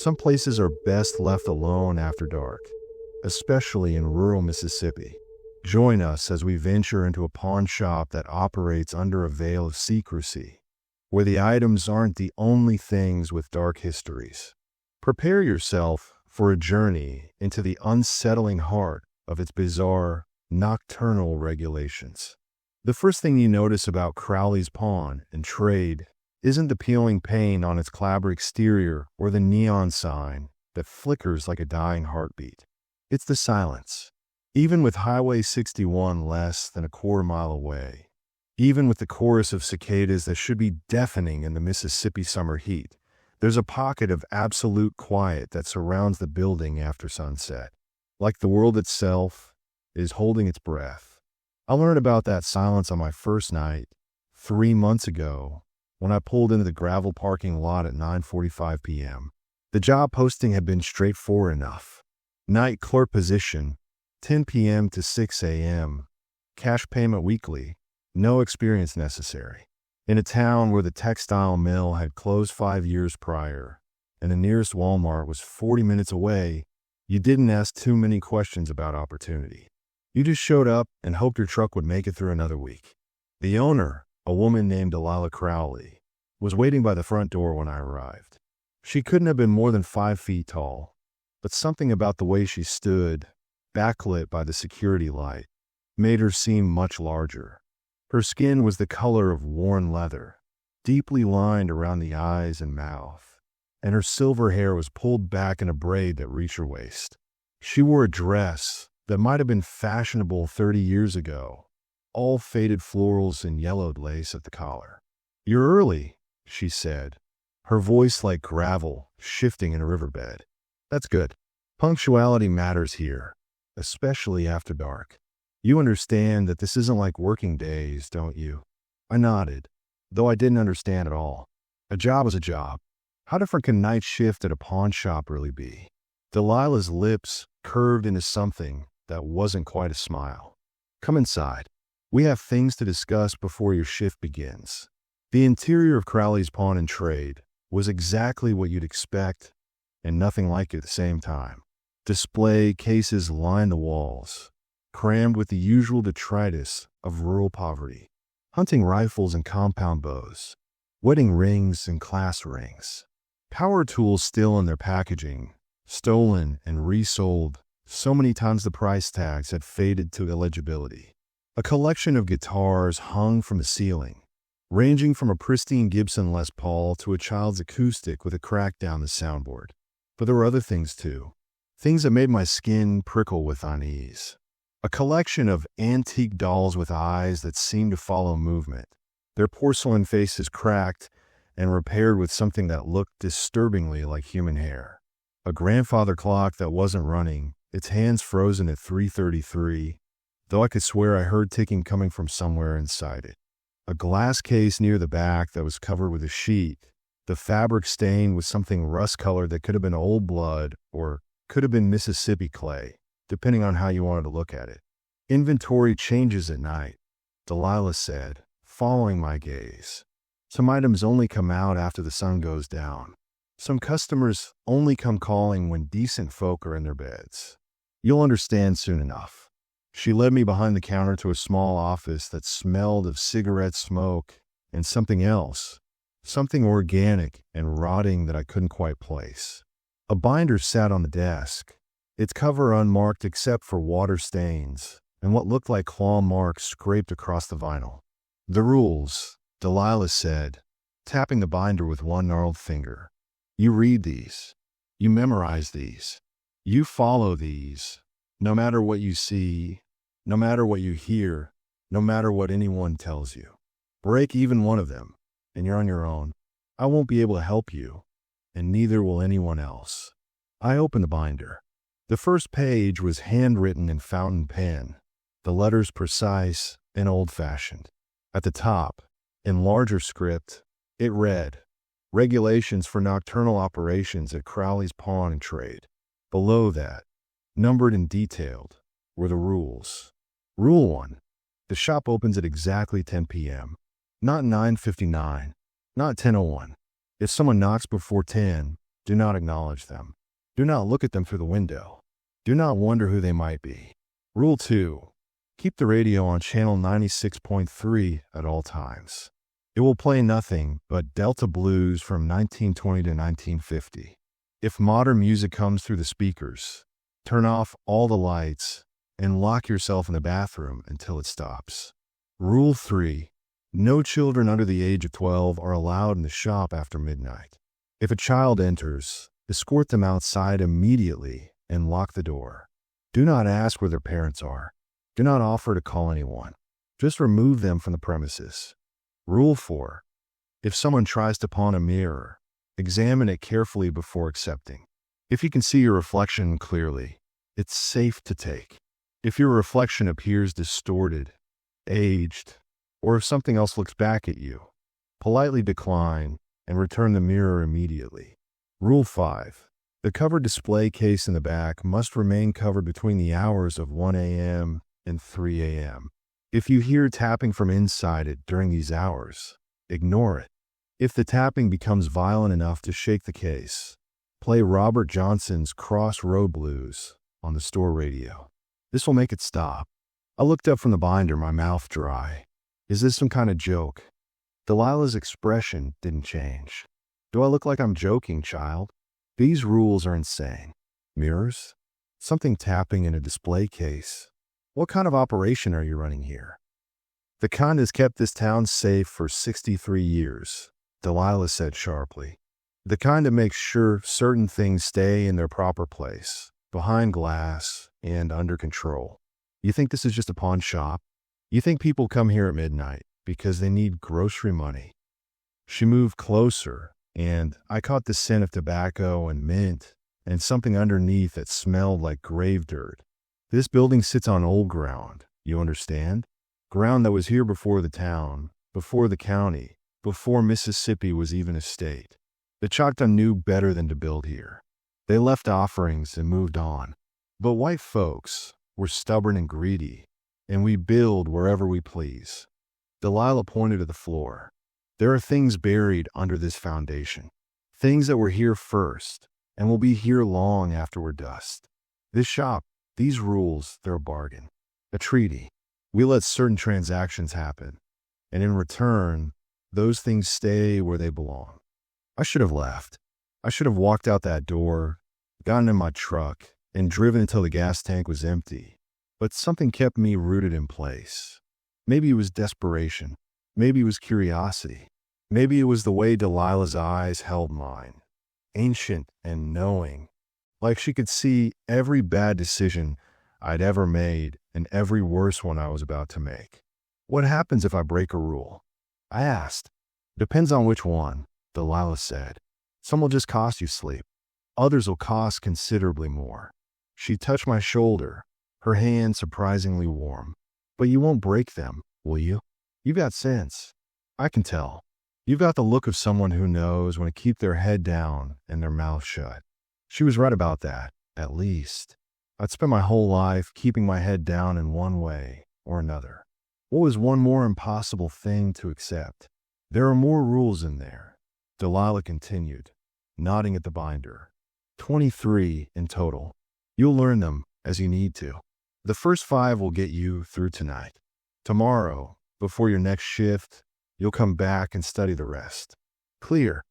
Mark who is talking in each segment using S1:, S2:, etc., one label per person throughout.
S1: Some places are best left alone after dark, especially in rural Mississippi. Join us as we venture into a pawn shop that operates under a veil of secrecy, where the items aren't the only things with dark histories. Prepare yourself for a journey into the unsettling heart of its bizarre, nocturnal regulations. The first thing you notice about Crowley's Pawn and Trade isn't the peeling paint on its clapboard exterior or the neon sign that flickers like a dying heartbeat. It's the silence. Even with Highway 61 less than a quarter-mile away, even with the chorus of cicadas that should be deafening in the Mississippi summer heat, there's a pocket of absolute quiet that surrounds the building after sunset. Like the world itself is holding its breath. I learned about that silence on my first night 3 months ago when I pulled into the gravel parking lot at 9:45 p.m. The job posting had been straightforward enough. Night clerk position, 10 p.m. to 6 a.m., cash payment weekly, no experience necessary. In a town where the textile mill had closed 5 years prior, and the nearest Walmart was 40 minutes away, you didn't ask too many questions about opportunity. You just showed up and hoped your truck would make it through another week. The owner, a woman named Delilah Crowley, was waiting by the front door when I arrived. She couldn't have been more than 5 feet tall, but something about the way she stood, backlit by the security light, made her seem much larger. Her skin was the color of worn leather, deeply lined around the eyes and mouth, and her silver hair was pulled back in a braid that reached her waist. She wore a dress that might have been fashionable 30 years ago, all faded florals and yellowed lace at the collar. "You're early," she said, her voice like gravel shifting in a riverbed. "That's good. Punctuality matters here, especially after dark. You understand that this isn't like working days, don't you?" I nodded, though I didn't understand at all. A job is a job. How different can night shift at a pawn shop really be? Delilah's lips curved into something that wasn't quite a smile. "Come inside. We have things to discuss before your shift begins." The interior of Crowley's Pawn and Trade was exactly what you'd expect, and nothing like it at the same time. Display cases lined the walls, crammed with the usual detritus of rural poverty. Hunting rifles and compound bows, wedding rings and class rings. Power tools still in their packaging, stolen and resold so many times the price tags had faded to illegibility. A collection of guitars hung from the ceiling, ranging from a pristine Gibson Les Paul to a child's acoustic with a crack down the soundboard. But there were other things too, things that made my skin prickle with unease. A collection of antique dolls with eyes that seemed to follow movement, their porcelain faces cracked and repaired with something that looked disturbingly like human hair. A grandfather clock that wasn't running, its hands frozen at 3:33, though I could swear I heard ticking coming from somewhere inside it. A glass case near the back that was covered with a sheet, the fabric stained with something rust-colored that could have been old blood or could have been Mississippi clay, depending on how you wanted to look at it. "Inventory changes at night," Delilah said, following my gaze. "Some items only come out after the sun goes down. Some customers only come calling when decent folk are in their beds. You'll understand soon enough." She led me behind the counter to a small office that smelled of cigarette smoke and something else, something organic and rotting that I couldn't quite place. A binder sat on the desk, its cover unmarked except for water stains and what looked like claw marks scraped across the vinyl. "The rules," Delilah said, tapping the binder with one gnarled finger. "You read these. You memorize these. You follow these. No matter what you see, no matter what you hear, no matter what anyone tells you. Break even one of them, and you're on your own. I won't be able to help you, and neither will anyone else." I opened the binder. The first page was handwritten in fountain pen, the letters precise and old-fashioned. At the top, in larger script, it read, "Regulations for nocturnal operations at Crowley's Pawn and Trade." Below that, numbered and detailed, were the rules. Rule 1. The shop opens at exactly 10 p.m., not 9:59, not 10:01. If someone knocks before 10, Do not acknowledge them. Do not look at them through the window. Do not wonder who they might be. Rule 2. Keep the radio on channel 96.3 at all times. It will play nothing but Delta blues from 1920 to 1950. If modern music comes through the speakers, turn off all the lights and lock yourself in the bathroom until it stops. Rule 3. No children under the age of 12 are allowed in the shop after midnight. If a child enters, escort them outside immediately and lock the door. Do not ask where their parents are. Do not offer to call anyone. Just remove them from the premises. Rule 4. If someone tries to pawn a mirror, examine it carefully before accepting. If you can see your reflection clearly, it's safe to take. If your reflection appears distorted, aged, or if something else looks back at you, politely decline and return the mirror immediately. Rule 5. The covered display case in the back must remain covered between the hours of 1 a.m. and 3 a.m. If you hear tapping from inside it during these hours, ignore it. If the tapping becomes violent enough to shake the case, play Robert Johnson's Crossroad Blues on the store radio. This will make it stop. I looked up from the binder, my mouth dry. Is this some kind of joke? Delilah's expression didn't change. Do I look like I'm joking, child? These rules are insane. Mirrors? Something tapping in a display case. What kind of operation are you running here? The kind that's kept this town safe for 63 years, Delilah said sharply. The kind that makes sure certain things stay in their proper place, behind glass and under control. You think this is just a pawn shop? You think people come here at midnight because they need grocery money? She moved closer, and I caught the scent of tobacco and mint and something underneath that smelled like grave dirt. This building sits on old ground, you understand? Ground that was here before the town, before the county, before Mississippi was even a state. The Choctaw knew better than to build here. They left offerings and moved on. But white folks were stubborn and greedy, and we build wherever we please. Delilah pointed to the floor. There are things buried under this foundation, things that were here first and will be here long after we're dust. This shop, these rules, they're a bargain, a treaty. We let certain transactions happen, and in return, those things stay where they belong. I should have left. I should have walked out that door, gotten in my truck, and driven until the gas tank was empty. But something kept me rooted in place. Maybe it was desperation. Maybe it was curiosity. Maybe it was the way Delilah's eyes held mine, ancient and knowing, like she could see every bad decision I'd ever made and every worse one I was about to make. What happens if I break a rule? I asked. Depends on which one, Delilah said. Some will just cost you sleep. Others will cost considerably more. She touched my shoulder, her hand surprisingly warm. But you won't break them, will you? You've got sense. I can tell. You've got the look of someone who knows when to keep their head down and their mouth shut. She was right about that, at least. I'd spent my whole life keeping my head down in one way or another. What was one more impossible thing to accept? There are more rules in there, Delilah continued, nodding at the binder. 23 in total. You'll learn them as you need to. The first 5 will get you through tonight. Tomorrow, before your next shift, you'll come back and study the rest. Clear,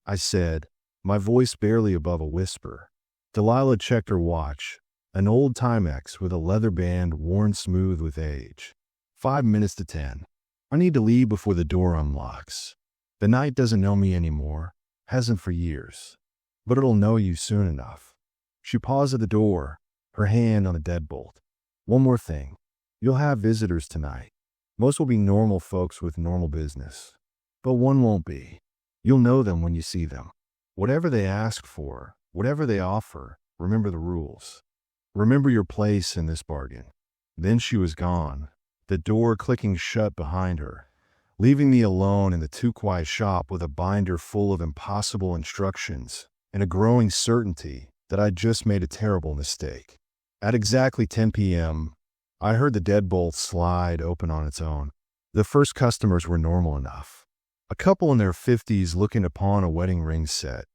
S1: I said, my voice barely above a whisper. Delilah checked her watch, an old Timex with a leather band worn smooth with age. 5 minutes to 10. I need to leave before the door unlocks. The night doesn't know me anymore, hasn't for years, but it'll know you soon enough. She paused at the door, her hand on the deadbolt. One more thing. You'll have visitors tonight. Most will be normal folks with normal business, but one won't be. You'll know them when you see them. Whatever they ask for, whatever they offer, remember the rules. Remember your place in this bargain. Then she was gone, the door clicking shut behind her, leaving me alone in the too quiet shop with a binder full of impossible instructions and a growing certainty that I'd just made a terrible mistake. At exactly 10 p.m., I heard the deadbolt slide open on its own. The first customers were normal enough. A couple in their 50s looking to pawn a wedding ring set.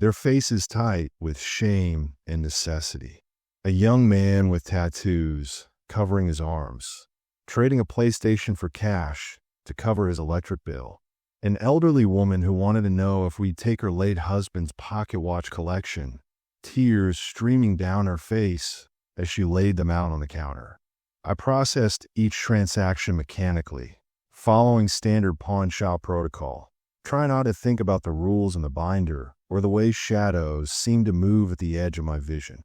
S1: their faces tight with shame and necessity. A young man with tattoos covering his arms, trading a PlayStation for cash to cover his electric bill. An elderly woman who wanted to know if we'd take her late husband's pocket watch collection, tears streaming down her face as she laid them out on the counter. I processed each transaction mechanically, following standard pawn shop protocol, trying not to think about the rules in the binder or the way shadows seemed to move at the edge of my vision.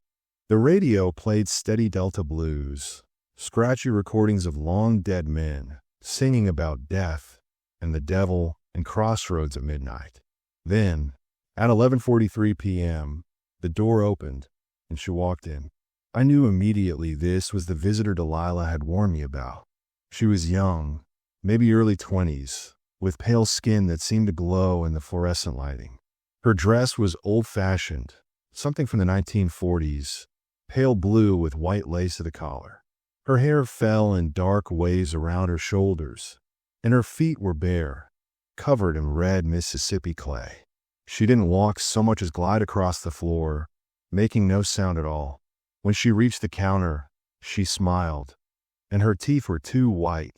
S1: The radio played steady Delta blues, scratchy recordings of long-dead men singing about death and the devil and crossroads at midnight. Then, at 11:43 p.m., the door opened and she walked in. I knew immediately this was the visitor Delilah had warned me about. She was young, maybe early 20s, with pale skin that seemed to glow in the fluorescent lighting. Her dress was old-fashioned, something from the 1940s, pale blue with white lace at the collar. Her hair fell in dark waves around her shoulders, and her feet were bare, covered in red Mississippi clay. She didn't walk so much as glide across the floor, making no sound at all. When she reached the counter, she smiled, and her teeth were too white,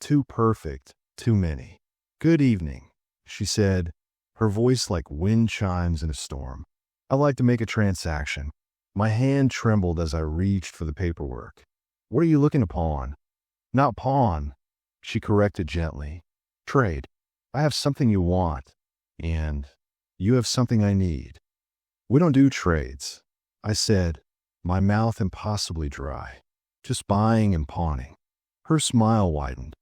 S1: too perfect, too many. "Good evening," she said, her voice like wind chimes in a storm. "I'd like to make a transaction." My hand trembled as I reached for the paperwork. "What are you looking to pawn?" "Not pawn," she corrected gently. "Trade. I have something you want, and you have something I need." "We don't do trades," I said, my mouth impossibly dry. "Just buying and pawning." Her smile widened.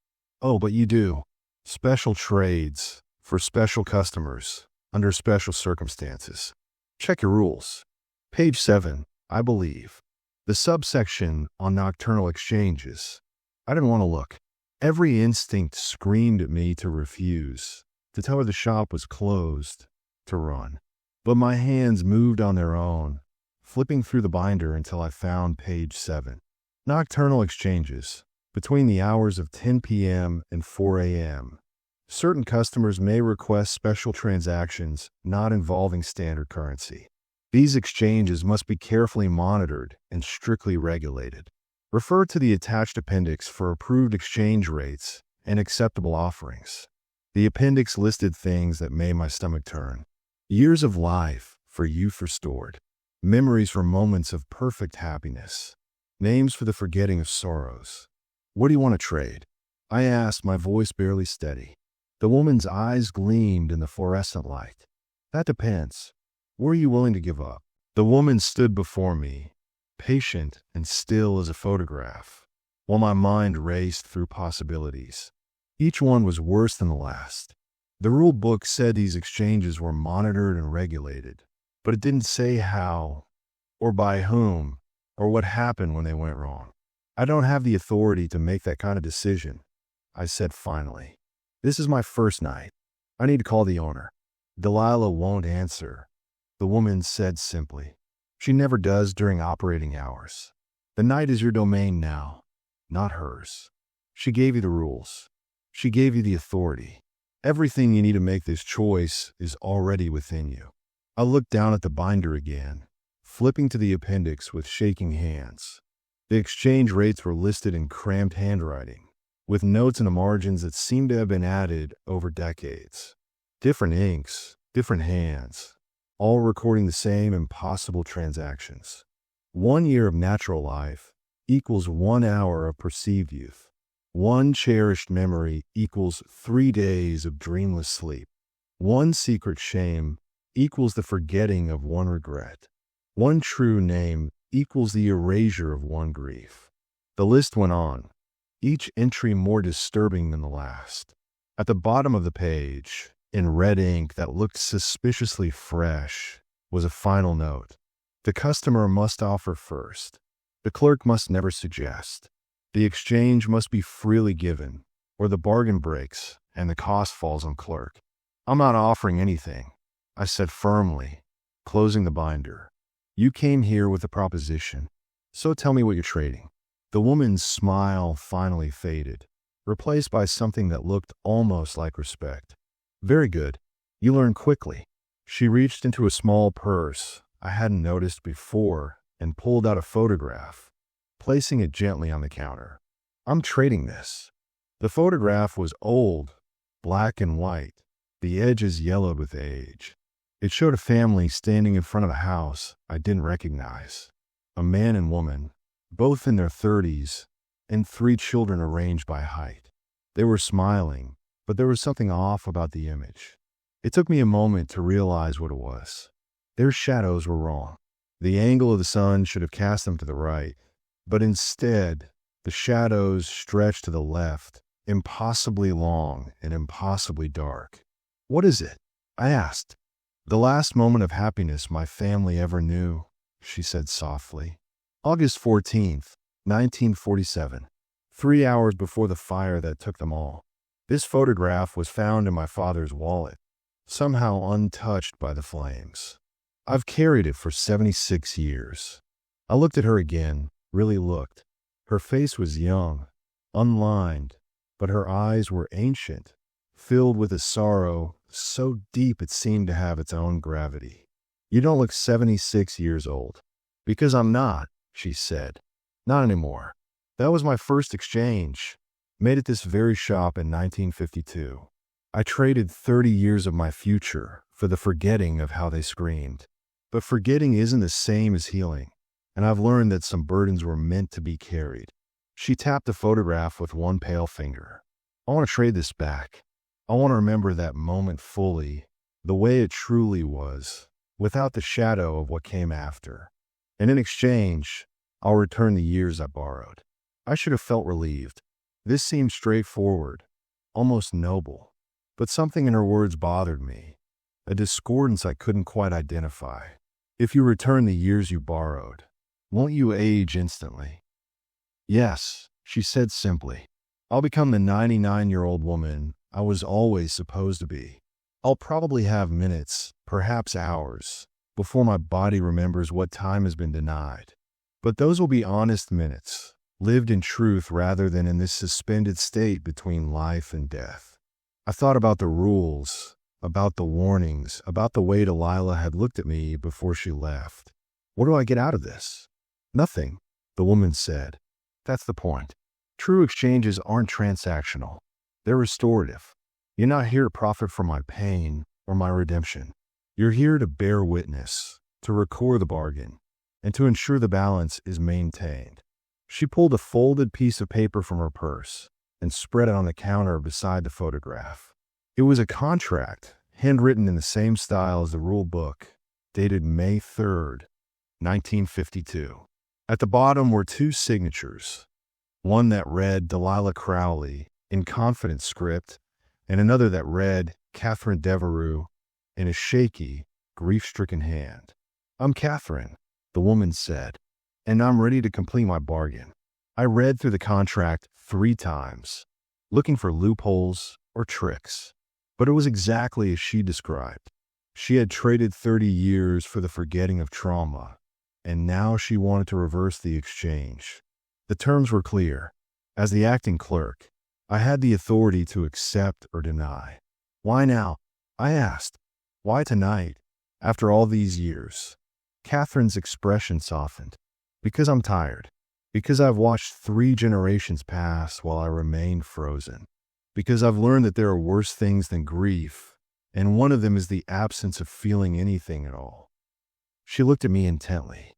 S1: "Oh, but you do. Special trades for special customers under special circumstances. Check your rules. Page 7, I believe. The subsection on nocturnal exchanges." I didn't want to look. Every instinct screamed at me to refuse, to tell her the shop was closed, to run. But my hands moved on their own, flipping through the binder until I found page 7. Nocturnal exchanges, between the hours of 10 p.m. and 4 a.m. Certain customers may request special transactions not involving standard currency. These exchanges must be carefully monitored and strictly regulated. Refer to the attached appendix for approved exchange rates and acceptable offerings. The appendix listed things that made my stomach turn. Years of life for youth restored. Memories for moments of perfect happiness. Names for the forgetting of sorrows. "What do you want to trade?" I asked, my voice barely steady. The woman's eyes gleamed in the fluorescent light. "That depends. What are you willing to give up?" The woman stood before me, patient and still as a photograph, while my mind raced through possibilities. Each one was worse than the last. The rule book said these exchanges were monitored and regulated, but it didn't say how, or by whom, or what happened when they went wrong. "I don't have the authority to make that kind of decision," I said finally. "This is my first night. I need to call the owner." "Delilah won't answer," the woman said simply. "She never does during operating hours. The night is your domain now, not hers. She gave you the rules. She gave you the authority. Everything you need to make this choice is already within you." I looked down at the binder again, flipping to the appendix with shaking hands. The exchange rates were listed in cramped handwriting, with notes in the margins that seemed to have been added over decades. Different inks, different hands, all recording the same impossible transactions. 1 year of natural life equals 1 hour of perceived youth. 1 cherished memory equals 3 days of dreamless sleep. 1 secret shame equals the forgetting of 1 regret. 1 true name equals the erasure of 1 grief. The list went on, each entry more disturbing than the last. At the bottom of the page, in red ink that looked suspiciously fresh, was a final note. The customer must offer first. The clerk must never suggest. The exchange must be freely given, or the bargain breaks and the cost falls on clerk. "I'm not offering anything," I said firmly, closing the binder. "You came here with a proposition, so tell me what you're trading." The woman's smile finally faded, replaced by something that looked almost like respect. "Very good. You learn quickly." She reached into a small purse I hadn't noticed before and pulled out a photograph, placing it gently on the counter. I'm trading this. The photograph was old, black and white, the edges yellowed with age. It showed a family standing in front of a house I didn't recognize. A man and woman, both in their 30s, and 3 children arranged by height. They were smiling, but there was something off about the image. It took me a moment to realize what it was. Their shadows were wrong. The angle of the sun should have cast them to the right, but instead, the shadows stretched to the left, impossibly long and impossibly dark. What is it? I asked. The last moment of happiness my family ever knew, she said softly. August 14th, 1947, 3 hours before the fire that took them all. This photograph was found in my father's wallet, somehow untouched by the flames. I've carried it for 76 years. I looked at her again, really looked. Her face was young, unlined, but her eyes were ancient, filled with a sorrow so deep it seemed to have its own gravity. You don't look 76 years old. Because I'm not, she said. Not anymore. That was my first exchange. Made at this very shop in 1952. I traded 30 years of my future for the forgetting of how they screamed. But forgetting isn't the same as healing, and I've learned that some burdens were meant to be carried. She tapped the photograph with one pale finger. I want to trade this back. I want to remember that moment fully, the way it truly was, without the shadow of what came after. And in exchange, I'll return the years I borrowed. I should have felt relieved. This seemed straightforward, almost noble. But something in her words bothered me, a discordance I couldn't quite identify. If you return the years you borrowed, won't you age instantly? Yes, she said simply. I'll become the 99-year-old woman I was always supposed to be. I'll probably have minutes, perhaps hours, before my body remembers what time has been denied. But those will be honest minutes, lived in truth rather than in this suspended state between life and death. I thought about the rules, about the warnings, about the way Delilah had looked at me before she left. What do I get out of this? Nothing, the woman said. That's the point. True exchanges aren't transactional. They're restorative. You're not here to profit from my pain or my redemption. You're here to bear witness, to record the bargain, and to ensure the balance is maintained. She pulled a folded piece of paper from her purse and spread it on the counter beside the photograph. It was a contract, handwritten in the same style as the rule book, dated May 3rd, 1952. At the bottom were 2 signatures, one that read Delilah Crowley in confident script, and another that read Catherine Devereux in a shaky, grief-stricken hand. I'm Catherine, the woman said, and I'm ready to complete my bargain. I read through the contract 3 times, looking for loopholes or tricks. But it was exactly as she described. She had traded 30 years for the forgetting of trauma, and now she wanted to reverse the exchange. The terms were clear. As the acting clerk, I had the authority to accept or deny. Why now? I asked. Why tonight, after all these years? Catherine's expression softened. Because I'm tired. Because I've watched 3 generations pass while I remained frozen. Because I've learned that there are worse things than grief, and one of them is the absence of feeling anything at all. She looked at me intently.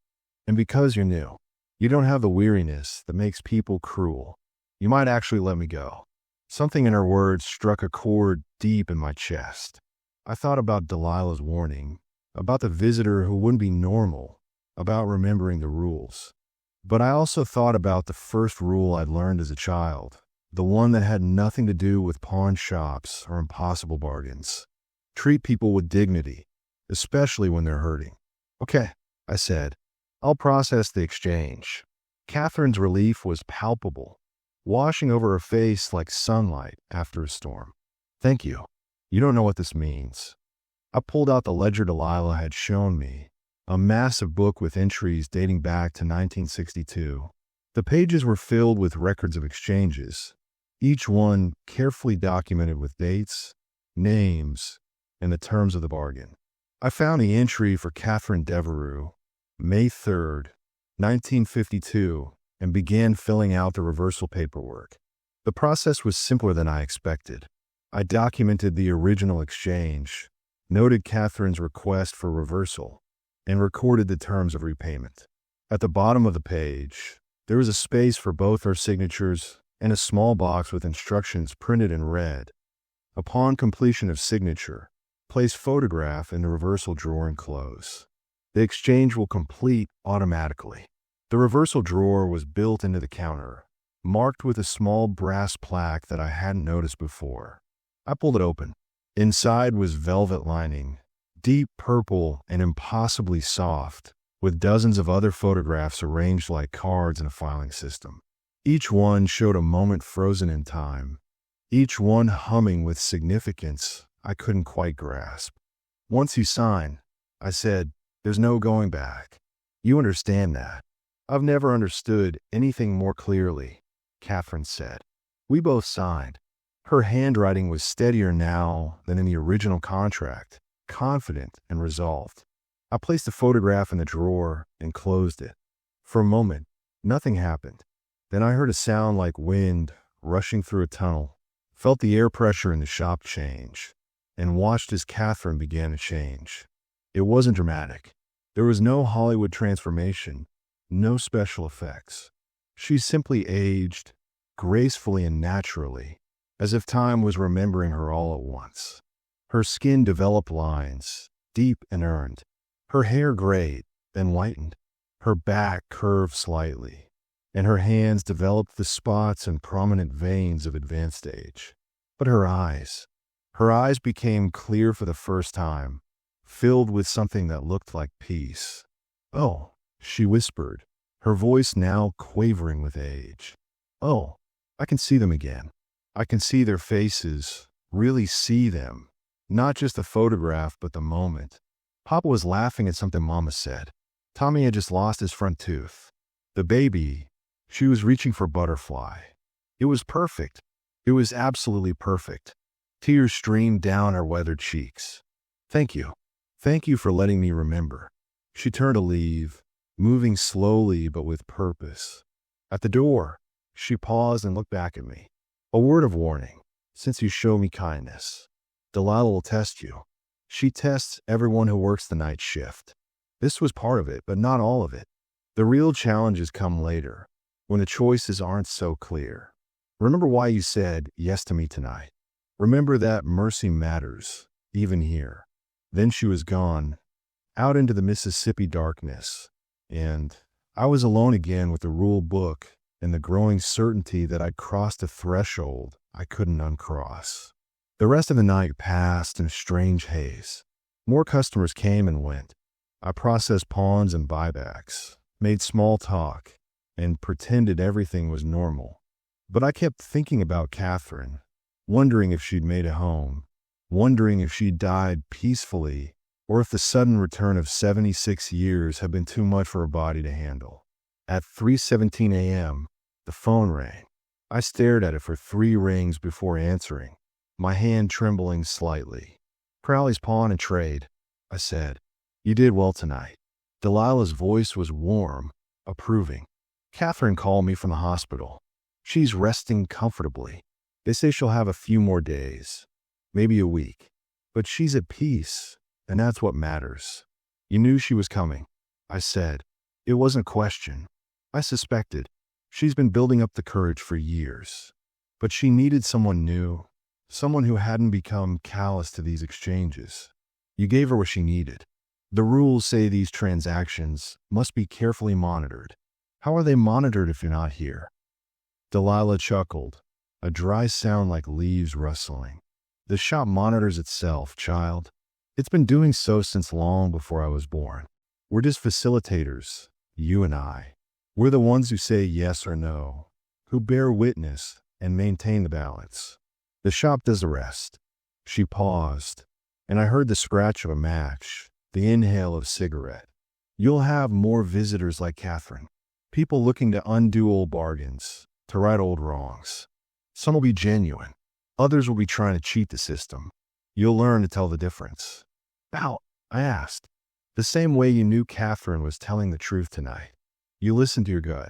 S1: And because you're new, you don't have the weariness that makes people cruel. You might actually let me go. Something in her words struck a chord deep in my chest. I thought about Delilah's warning, about the visitor who wouldn't be normal, about remembering the rules. But I also thought about the first rule I'd learned as a child, the one that had nothing to do with pawn shops or impossible bargains. Treat people with dignity, especially when they're hurting. Okay, I said. I'll process the exchange. Catherine's relief was palpable, washing over her face like sunlight after a storm. Thank you. You don't know what this means. I pulled out the ledger Delilah had shown me, a massive book with entries dating back to 1962. The pages were filled with records of exchanges, each one carefully documented with dates, names, and the terms of the bargain. I found the entry for Catherine Devereux, May 3rd, 1952, and began filling out the reversal paperwork. The process was simpler than I expected. I documented the original exchange, noted Catherine's request for reversal, and recorded the terms of repayment. At the bottom of the page, there was a space for both our signatures and a small box with instructions printed in red. Upon completion of signature, place photograph in the reversal drawer and close. The exchange will complete automatically. The reversal drawer was built into the counter, marked with a small brass plaque that I hadn't noticed before. I pulled it open. Inside was velvet lining, deep purple and impossibly soft, with dozens of other photographs arranged like cards in a filing system. Each one showed a moment frozen in time, each one humming with significance I couldn't quite grasp. "Once you sign," I said, "there's no going back. You understand that." "I've never understood anything more clearly," Catherine said. We both signed. Her handwriting was steadier now than in the original contract, confident and resolved. I placed the photograph in the drawer and closed it. For a moment, nothing happened. Then I heard a sound like wind rushing through a tunnel, felt the air pressure in the shop change, and watched as Catherine began to change. It wasn't dramatic. There was no Hollywood transformation, no special effects. She simply aged, gracefully and naturally, as if time was remembering her all at once. Her skin developed lines, deep and earned. Her hair grayed, then whitened. Her back curved slightly, and her hands developed the spots and prominent veins of advanced age. But her eyes became clear for the first time, filled with something that looked like peace. "Oh," she whispered, her voice now quavering with age. "Oh, I can see them again. I can see their faces, really see them. Not just the photograph, but the moment." Papa was laughing at something Mama said. Tommy had just lost his front tooth. The baby, she was reaching for Butterfly. It was perfect. It was absolutely perfect. Tears streamed down her weathered cheeks. "Thank you. Thank you for letting me remember." She turned to leave, moving slowly but with purpose. At the door, she paused and looked back at me. "A word of warning, since you show me kindness. Delilah will test you. She tests everyone who works the night shift. This was part of it, but not all of it. The real challenges come later, when the choices aren't so clear. Remember why you said yes to me tonight. Remember that mercy matters, even here." Then she was gone, out into the Mississippi darkness, and I was alone again with the rule book and the growing certainty that I'd crossed a threshold I couldn't uncross. The rest of the night passed in a strange haze. More customers came and went. I processed pawns and buybacks, made small talk, and pretended everything was normal. But I kept thinking about Catherine, wondering if she'd made it home, wondering if she'd died peacefully, or if the sudden return of 76 years had been too much for her body to handle. At 3:17 a.m., the phone rang. I stared at it for 3 rings before answering, my hand trembling slightly. "Crowley's Pawn and Trade," I said. "You did well tonight." Delilah's voice was warm, approving. "Catherine called me from the hospital. She's resting comfortably. They say she'll have a few more days, maybe a week. But she's at peace, and that's what matters." "You knew she was coming," I said. It wasn't a question. I suspected. She's been building up the courage for years. But she needed someone new, someone who hadn't become callous to these exchanges. You gave her what she needed. The rules say these transactions must be carefully monitored. How are they monitored if you're not here? Delilah chuckled, a dry sound like leaves rustling. "The shop monitors itself, child. It's been doing so since long before I was born. We're just facilitators, you and I. We're the ones who say yes or no, who bear witness and maintain the balance. The shop does the rest." She paused, and I heard the scratch of a match, the inhale of a cigarette. "You'll have more visitors like Catherine, people looking to undo old bargains, to right old wrongs. Some will be genuine. Others will be trying to cheat the system. You'll learn to tell the difference." I asked. The same way you knew Catherine was telling the truth tonight. You listened to your gut.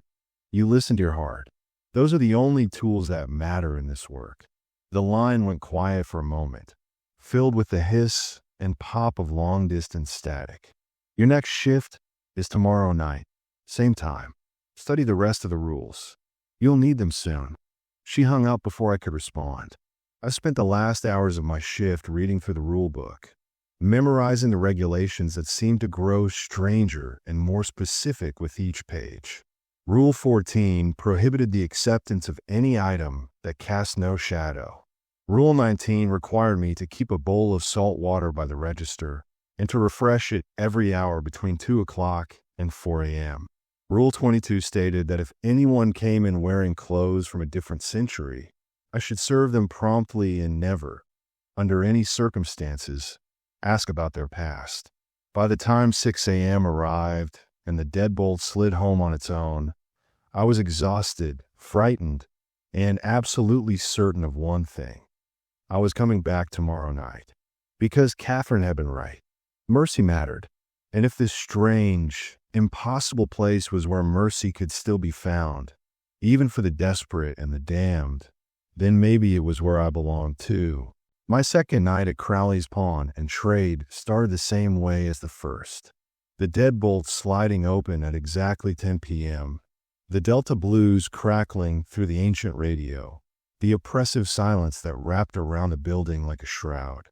S1: You listened to your heart. Those are the only tools that matter in this work. The line went quiet for a moment, filled with the hiss and pop of long-distance static. Your next shift is tomorrow night. Same time. Study the rest of the rules. You'll need them soon. She hung up before I could respond. I spent the last hours of my shift reading through the rule book, memorizing the regulations that seemed to grow stranger and more specific with each page. Rule 14 prohibited the acceptance of any item that cast no shadow. Rule 19 required me to keep a bowl of salt water by the register and to refresh it every hour between 2 o'clock and 4 a.m. Rule 22 stated that if anyone came in wearing clothes from a different century, I should serve them promptly and never, under any circumstances, ask about their past. By the time 6 a.m. arrived and the deadbolt slid home on its own, I was exhausted, frightened, and absolutely certain of one thing. I was coming back tomorrow night. Because Catherine had been right. Mercy mattered. And if this strange, impossible place was where mercy could still be found, even for the desperate and the damned, then maybe it was where I belonged too. My second night at Crowley's Pawn and Trade started the same way as the first. The deadbolt sliding open at exactly 10 p.m., the Delta blues crackling through the ancient radio, the oppressive silence that wrapped around the building like a shroud.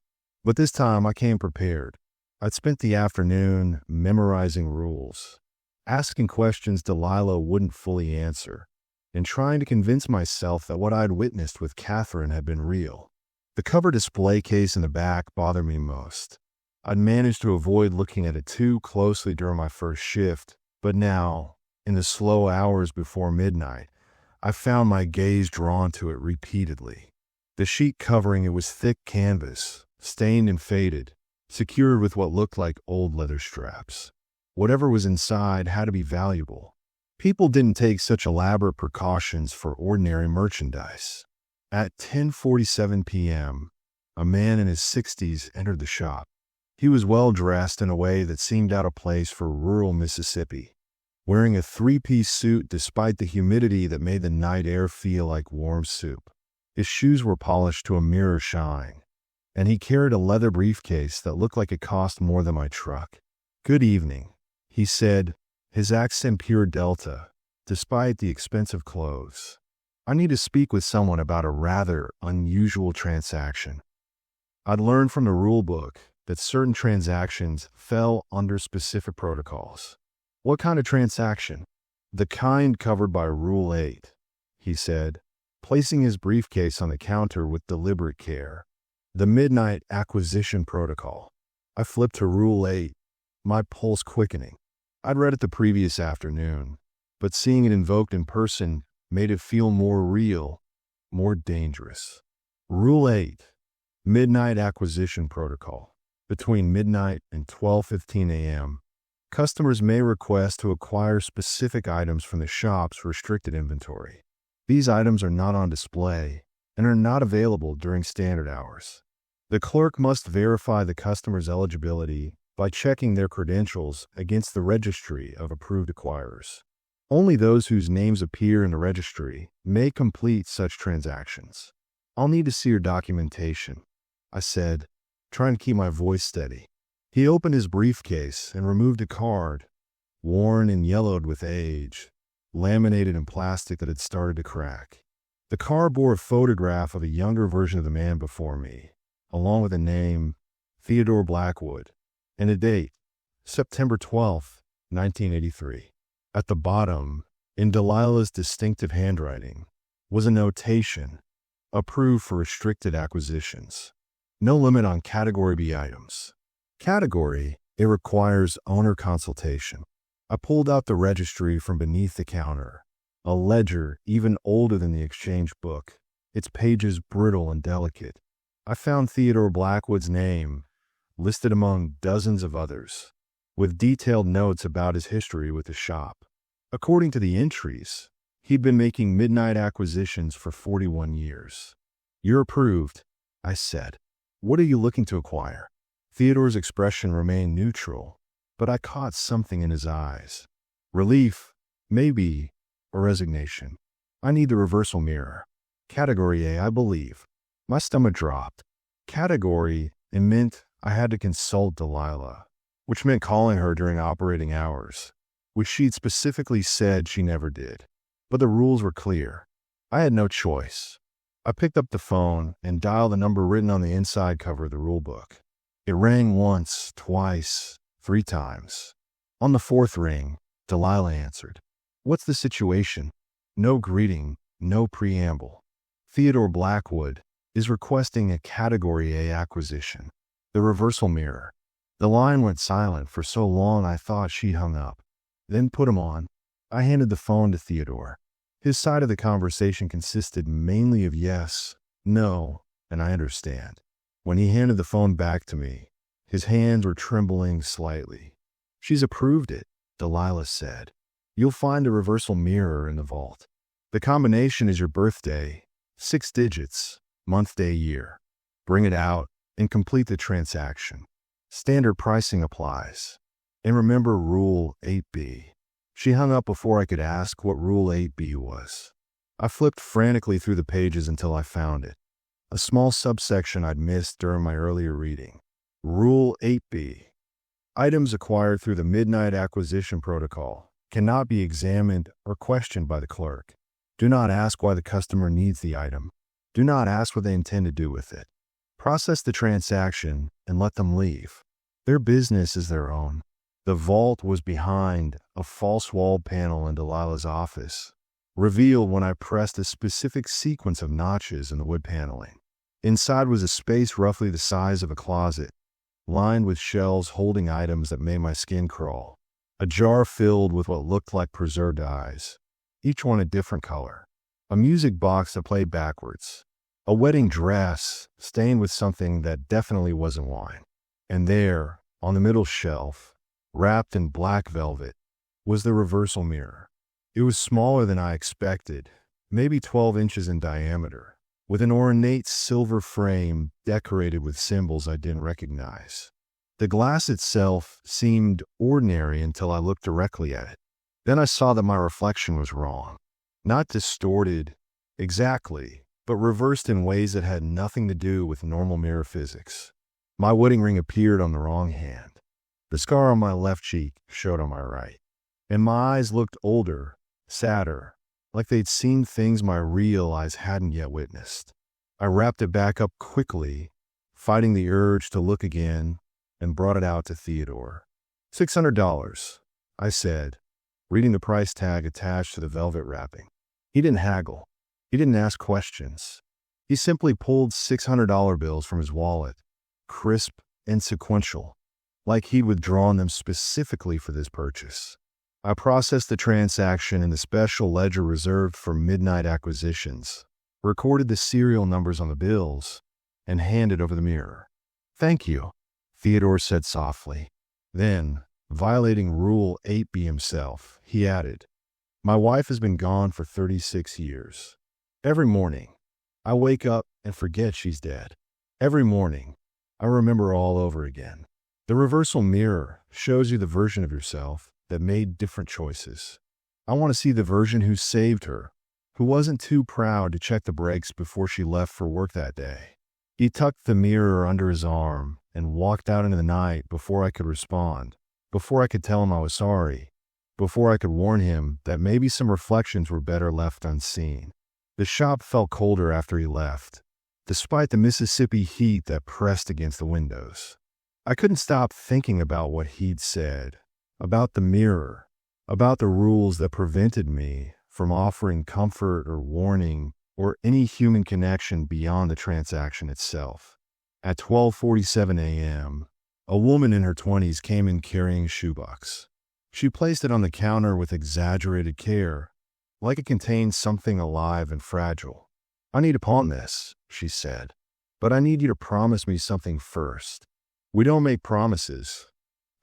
S1: But this time I came prepared. I'd spent the afternoon memorizing rules, asking questions Delilah wouldn't fully answer, and trying to convince myself that what I'd witnessed with Catherine had been real. The cover display case in the back bothered me most. I'd managed to avoid looking at it too closely during my first shift, but now, in the slow hours before midnight, I found my gaze drawn to it repeatedly. The sheet covering it was thick canvas, stained and faded, secured with what looked like old leather straps. Whatever was inside had to be valuable. People didn't take such elaborate precautions for ordinary merchandise. At 10:47 p.m., a man in his 60s entered the shop. He was well dressed in a way that seemed out of place for rural Mississippi, wearing a three-piece suit despite the humidity that made the night air feel like warm soup. His shoes were polished to a mirror shine, and he carried a leather briefcase that looked like it cost more than my truck. "Good evening," he said, his accent pure Delta, despite the expensive clothes. "I need to speak with someone about a rather unusual transaction." I'd learned from the rule book that certain transactions fell under specific protocols. "What kind of transaction?" "The kind covered by Rule 8, he said, placing his briefcase on the counter with deliberate care. "The Midnight Acquisition Protocol." I flipped to Rule 8, my pulse quickening. I'd read it the previous afternoon, but seeing it invoked in person made it feel more real, more dangerous. Rule 8, Midnight Acquisition Protocol. Between midnight and 12:15 a.m., customers may request to acquire specific items from the shop's restricted inventory. These items are not on display and are not available during standard hours. The clerk must verify the customer's eligibility by checking their credentials against the registry of approved acquirers. Only those whose names appear in the registry may complete such transactions. "I'll need to see your documentation," I said, trying to keep my voice steady. He opened his briefcase and removed a card, worn and yellowed with age, laminated in plastic that had started to crack. The card bore a photograph of a younger version of the man before me, along with a name, Theodore Blackwood, and a date, September 12, 1983. At the bottom, in Delilah's distinctive handwriting, was a notation, approved for restricted acquisitions. No limit on Category B items. Category, it requires owner consultation. I pulled out the registry from beneath the counter, a ledger even older than the exchange book, its pages brittle and delicate. I found Theodore Blackwood's name, listed among dozens of others, with detailed notes about his history with the shop. According to the entries, he'd been making midnight acquisitions for 41 years. "You're approved," I said. "What are you looking to acquire?" Theodore's expression remained neutral, but I caught something in his eyes. Relief, maybe, or resignation. I need the reversal mirror. Category A, I believe. My stomach dropped. Category, it meant I had to consult Delilah, which meant calling her during operating hours, which she'd specifically said she never did. But the rules were clear. I had no choice. I picked up the phone and dialed the number written on the inside cover of the rulebook. It rang once, twice, 3 times. On the 4th ring, Delilah answered. What's the situation? No greeting, no preamble. Theodore Blackwood is requesting a Category A acquisition. The reversal mirror. The line went silent for so long I thought she'd hung up. Then put him on. I handed the phone to Theodore. His side of the conversation consisted mainly of yes, no, and I understand. When he handed the phone back to me, his hands were trembling slightly. She's approved it, Delilah said. You'll find a reversal mirror in the vault. The combination is your birthday, 6 digits, month, day, year. Bring it out and complete the transaction. Standard pricing applies. And remember Rule 8B. She hung up before I could ask what Rule 8B was. I flipped frantically through the pages until I found it. A small subsection I'd missed during my earlier reading. Rule 8B. Items acquired through the Midnight Acquisition Protocol cannot be examined or questioned by the clerk. Do not ask why the customer needs the item. Do not ask what they intend to do with it. Process the transaction and let them leave. Their business is their own. The vault was behind a false wall panel in Delilah's office, revealed when I pressed a specific sequence of notches in the wood paneling. Inside was a space roughly the size of a closet, lined with shelves holding items that made my skin crawl. A jar filled with what looked like preserved eyes, each one a different color. A music box that played backwards. A wedding dress stained with something that definitely wasn't wine. And there, on the middle shelf, wrapped in black velvet, was the reversal mirror. It was smaller than I expected, maybe 12 inches in diameter, with an ornate silver frame decorated with symbols I didn't recognize. The glass itself seemed ordinary until I looked directly at it. Then I saw that my reflection was wrong. Not distorted, exactly, but reversed in ways that had nothing to do with normal mirror physics. My wedding ring appeared on the wrong hand. The scar on my left cheek showed on my right. And my eyes looked older, sadder, like they'd seen things my real eyes hadn't yet witnessed. I wrapped it back up quickly, fighting the urge to look again, and brought it out to Theodore. $600, I said, reading the price tag attached to the velvet wrapping. He didn't haggle. He didn't ask questions. He simply pulled $600 bills from his wallet, crisp and sequential, like he'd withdrawn them specifically for this purchase. I processed the transaction in the special ledger reserved for midnight acquisitions, recorded the serial numbers on the bills, and handed over the mirror. Thank you, Theodore said softly. Then, violating Rule 8B himself, he added, My wife has been gone for 36 years. Every morning, I wake up and forget she's dead. Every morning, I remember all over again. The reversal mirror shows you the version of yourself that made different choices. I want to see the version who saved her, who wasn't too proud to check the brakes before she left for work that day. He tucked the mirror under his arm and walked out into the night before I could respond, before I could tell him I was sorry, before I could warn him that maybe some reflections were better left unseen. The shop felt colder after he left, despite the Mississippi heat that pressed against the windows. I couldn't stop thinking about what he'd said, about the mirror, about the rules that prevented me from offering comfort or warning or any human connection beyond the transaction itself. At 12:47 a.m., a woman in her 20s came in carrying a shoebox. She placed it on the counter with exaggerated care, like it contained something alive and fragile. I need to pawn this, she said, but I need you to promise me something first. We don't make promises,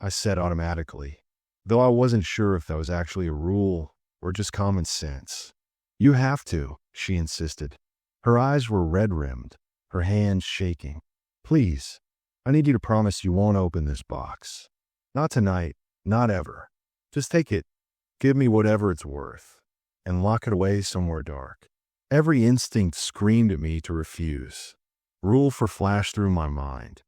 S1: I said automatically, though I wasn't sure if that was actually a rule or just common sense. You have to, she insisted. Her eyes were red-rimmed, her hands shaking. Please, I need you to promise you won't open this box. Not tonight, not ever. Just take it, give me whatever it's worth, and lock it away somewhere dark. Every instinct screamed at me to refuse. Rule 4 flashed through my mind.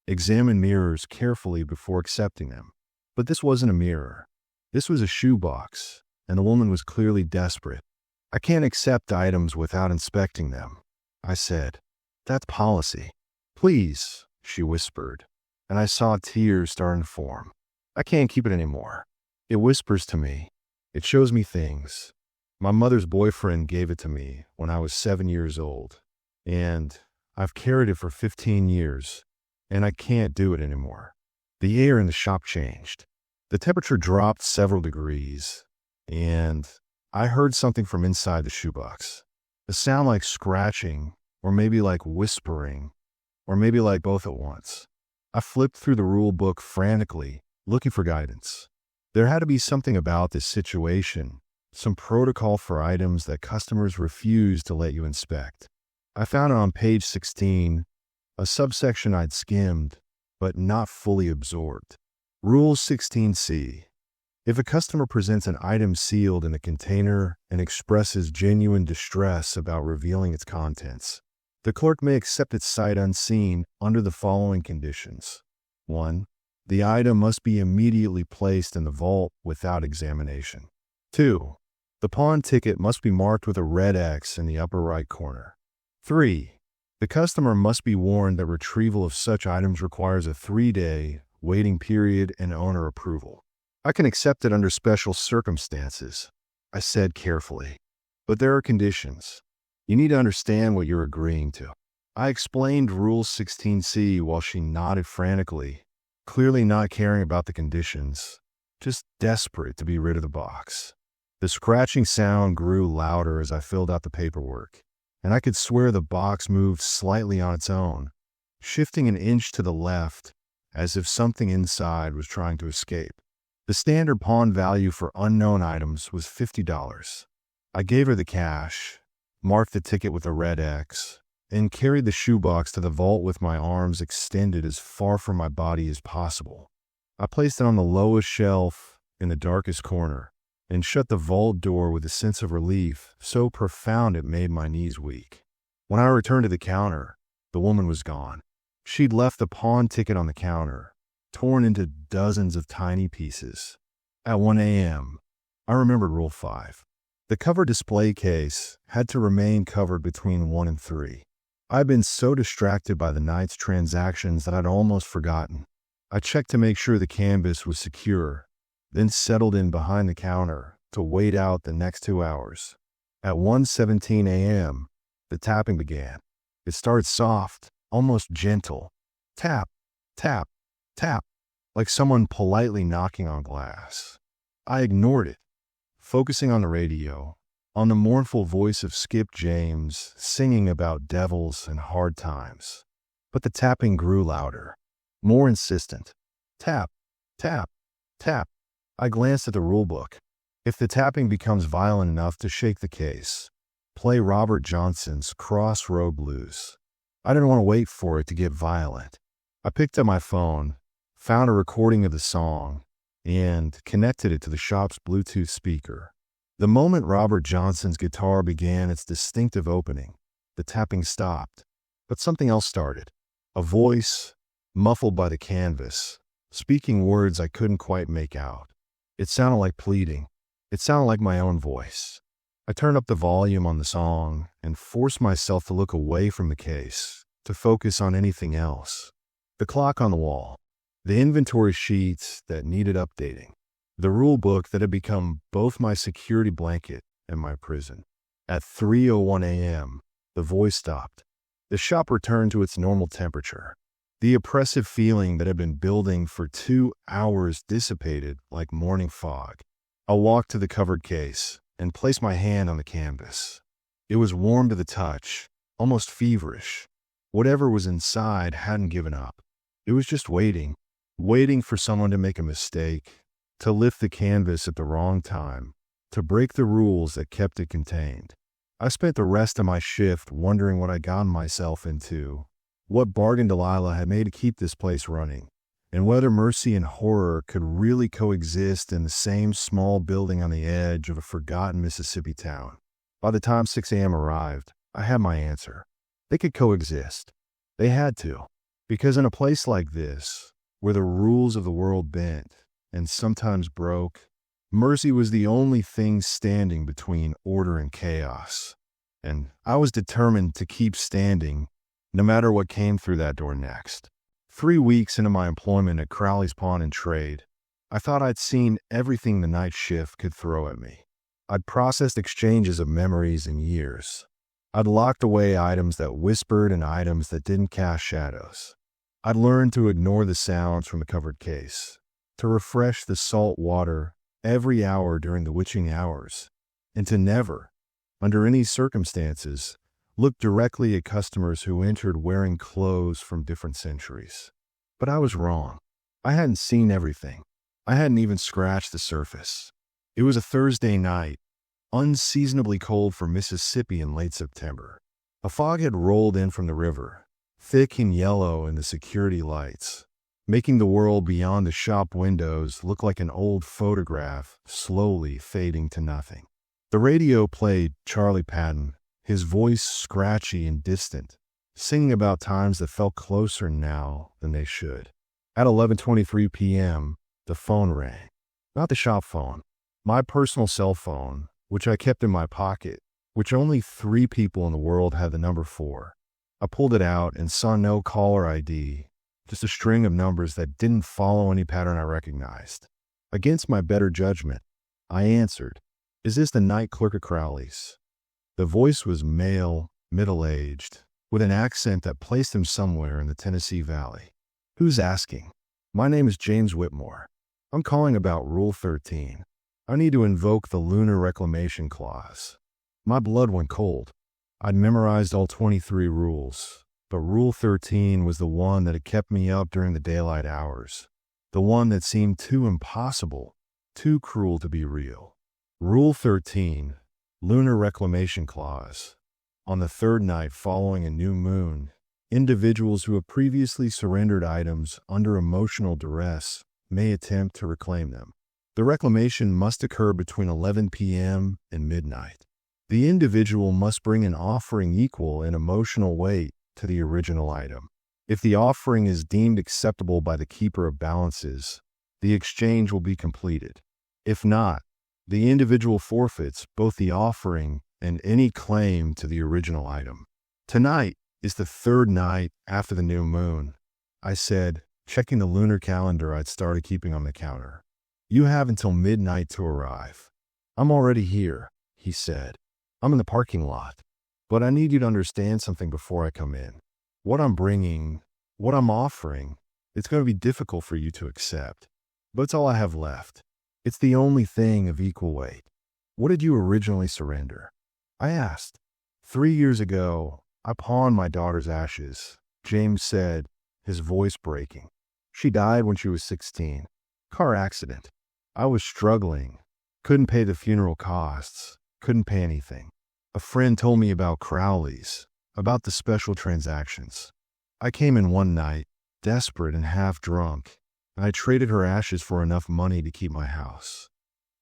S1: Examine mirrors carefully before accepting them. But this wasn't a mirror. This was a shoebox, and the woman was clearly desperate. I can't accept items without inspecting them, I said. That's policy. Please, she whispered, and I saw tears starting to form. I can't keep it anymore. It whispers to me. It shows me things. My mother's boyfriend gave it to me when I was 7 years old, and I've carried it for 15 years, and I can't do it anymore. The air in the shop changed. The temperature dropped several degrees, and I heard something from inside the shoebox. A sound like scratching, or maybe like whispering, or maybe like both at once. I flipped through the rule book frantically, looking for guidance. There had to be something about this situation, some protocol for items that customers refuse to let you inspect. I found it on page 16, a subsection I'd skimmed, but not fully absorbed. Rule 16C. If a customer presents an item sealed in a container and expresses genuine distress about revealing its contents, the clerk may accept it sight unseen under the following conditions. 1. The item must be immediately placed in the vault without examination. 2. The pawn ticket must be marked with a red X in the upper right corner. 3. The customer must be warned that retrieval of such items requires a 3-day waiting period and owner approval. I can accept it under special circumstances, I said carefully. But there are conditions. You need to understand what you're agreeing to. I explained Rule 16C while she nodded frantically, clearly not caring about the conditions, just desperate to be rid of the box. The scratching sound grew louder as I filled out the paperwork, and I could swear the box moved slightly on its own, shifting an inch to the left as if something inside was trying to escape. The standard pawn value for unknown items was $50. I gave her the cash, marked the ticket with a red X, and carried the shoebox to the vault with my arms extended as far from my body as possible. I placed it on the lowest shelf in the darkest corner and shut the vault door with a sense of relief so profound it made my knees weak. When I returned to the counter, the woman was gone. She'd left the pawn ticket on the counter, torn into dozens of tiny pieces. At 1 a.m., I remembered Rule 5. The cover display case had to remain covered between 1 and 3. I'd been so distracted by the night's transactions that I'd almost forgotten. I checked to make sure the canvas was secure, then settled in behind the counter to wait out the next 2 hours. At 1:17 a.m., the tapping began. It started soft, almost gentle. Tap, tap, tap, like someone politely knocking on glass. I ignored it, focusing on the radio, on the mournful voice of Skip James singing about devils and hard times. But the tapping grew louder, more insistent. Tap, tap, tap. I glanced at the rulebook. If the tapping becomes violent enough to shake the case, play Robert Johnson's Crossroad Blues. I didn't want to wait for it to get violent. I picked up my phone, found a recording of the song, and connected it to the shop's Bluetooth speaker. The moment Robert Johnson's guitar began its distinctive opening, the tapping stopped. But something else started. A voice, muffled by the canvas, speaking words I couldn't quite make out. It sounded like pleading. It sounded like my own voice. I turned up the volume on the song and forced myself to look away from the case, to focus on anything else. The clock on the wall, the inventory sheets that needed updating, the rule book that had become both my security blanket and my prison. At 3:01 a.m., the voice stopped. The shop returned to its normal temperature. The oppressive feeling that had been building for 2 hours dissipated like morning fog. I walked to the covered case and placed my hand on the canvas. It was warm to the touch, almost feverish. Whatever was inside hadn't given up. It was just waiting for someone to make a mistake, to lift the canvas at the wrong time, to break the rules that kept it contained. I spent the rest of my shift wondering what I'd gotten myself into, what bargain Delilah had made to keep this place running, and whether mercy and horror could really coexist in the same small building on the edge of a forgotten Mississippi town. By the time 6 a.m. arrived, I had my answer. They could coexist. They had to. Because in a place like this, where the rules of the world bent and sometimes broke, mercy was the only thing standing between order and chaos. And I was determined to keep standing, no matter what came through that door next. 3 weeks into my employment at Crowley's Pawn and Trade, I thought I'd seen everything the night shift could throw at me. I'd processed exchanges of memories in years. I'd locked away items that whispered and items that didn't cast shadows. I'd learned to ignore the sounds from the covered case, to refresh the salt water every hour during the witching hours, and to never, under any circumstances, look directly at customers who entered wearing clothes from different centuries. But I was wrong. I hadn't seen everything. I hadn't even scratched the surface. It was a Thursday night, unseasonably cold for Mississippi in late September. A fog had rolled in from the river, thick and yellow in the security lights, making the world beyond the shop windows look like an old photograph slowly fading to nothing. The radio played Charlie Patton, his voice scratchy and distant, singing about times that felt closer now than they should. At 11:23 p.m., the phone rang. Not the shop phone, my personal cell phone, which I kept in my pocket, which only 3 people in the world had the number for. I pulled it out and saw no caller ID, just a string of numbers that didn't follow any pattern I recognized. Against my better judgment, I answered, "Is this the night clerk at Crowley's?" The voice was male, middle-aged, with an accent that placed him somewhere in the Tennessee Valley. "Who's asking?" "My name is James Whitmore. I'm calling about Rule 13. I need to invoke the Lunar Reclamation Clause." My blood went cold. I'd memorized all 23 rules, but Rule 13 was the one that had kept me up during the daylight hours, the one that seemed too impossible, too cruel to be real. Rule 13, Lunar Reclamation Clause. On the 3rd night following a new moon, individuals who have previously surrendered items under emotional duress may attempt to reclaim them. The reclamation must occur between 11 p.m. and midnight. The individual must bring an offering equal in emotional weight to the original item. If the offering is deemed acceptable by the keeper of balances, the exchange will be completed. If not, the individual forfeits both the offering and any claim to the original item. "Tonight is the 3rd night after the new moon," I said, checking the lunar calendar I'd started keeping on the counter. "You have until midnight to arrive." "I'm already here," he said. "I'm in the parking lot. But I need you to understand something before I come in. What I'm bringing, what I'm offering, it's going to be difficult for you to accept. But it's all I have left. It's the only thing of equal weight." "What did you originally surrender?" I asked. 3 years ago, I pawned my daughter's ashes," James said, his voice breaking. "She died when she was 16. Car accident. I was struggling. Couldn't pay the funeral costs. Couldn't pay anything. A friend told me about Crowley's, about the special transactions. I came in one night, desperate and half drunk, and I traded her ashes for enough money to keep my house.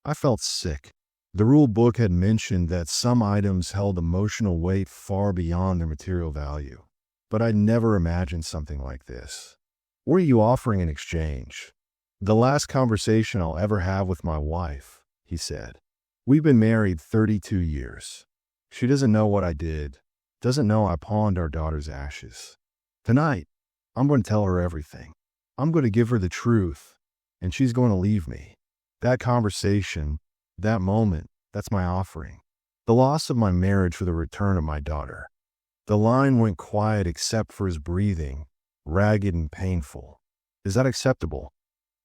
S1: I felt sick. The rule book had mentioned that some items held emotional weight far beyond their material value, but I'd never imagined something like this. "What are you offering in exchange?" "The last conversation I'll ever have with my wife," he said. "We've been married 32 years. She doesn't know what I did, doesn't know I pawned our daughter's ashes. Tonight, I'm going to tell her everything. I'm going to give her the truth, and she's going to leave me. That conversation, that moment, that's my offering. The loss of my marriage for the return of my daughter." The line went quiet except for his breathing, ragged and painful. "Is that acceptable?"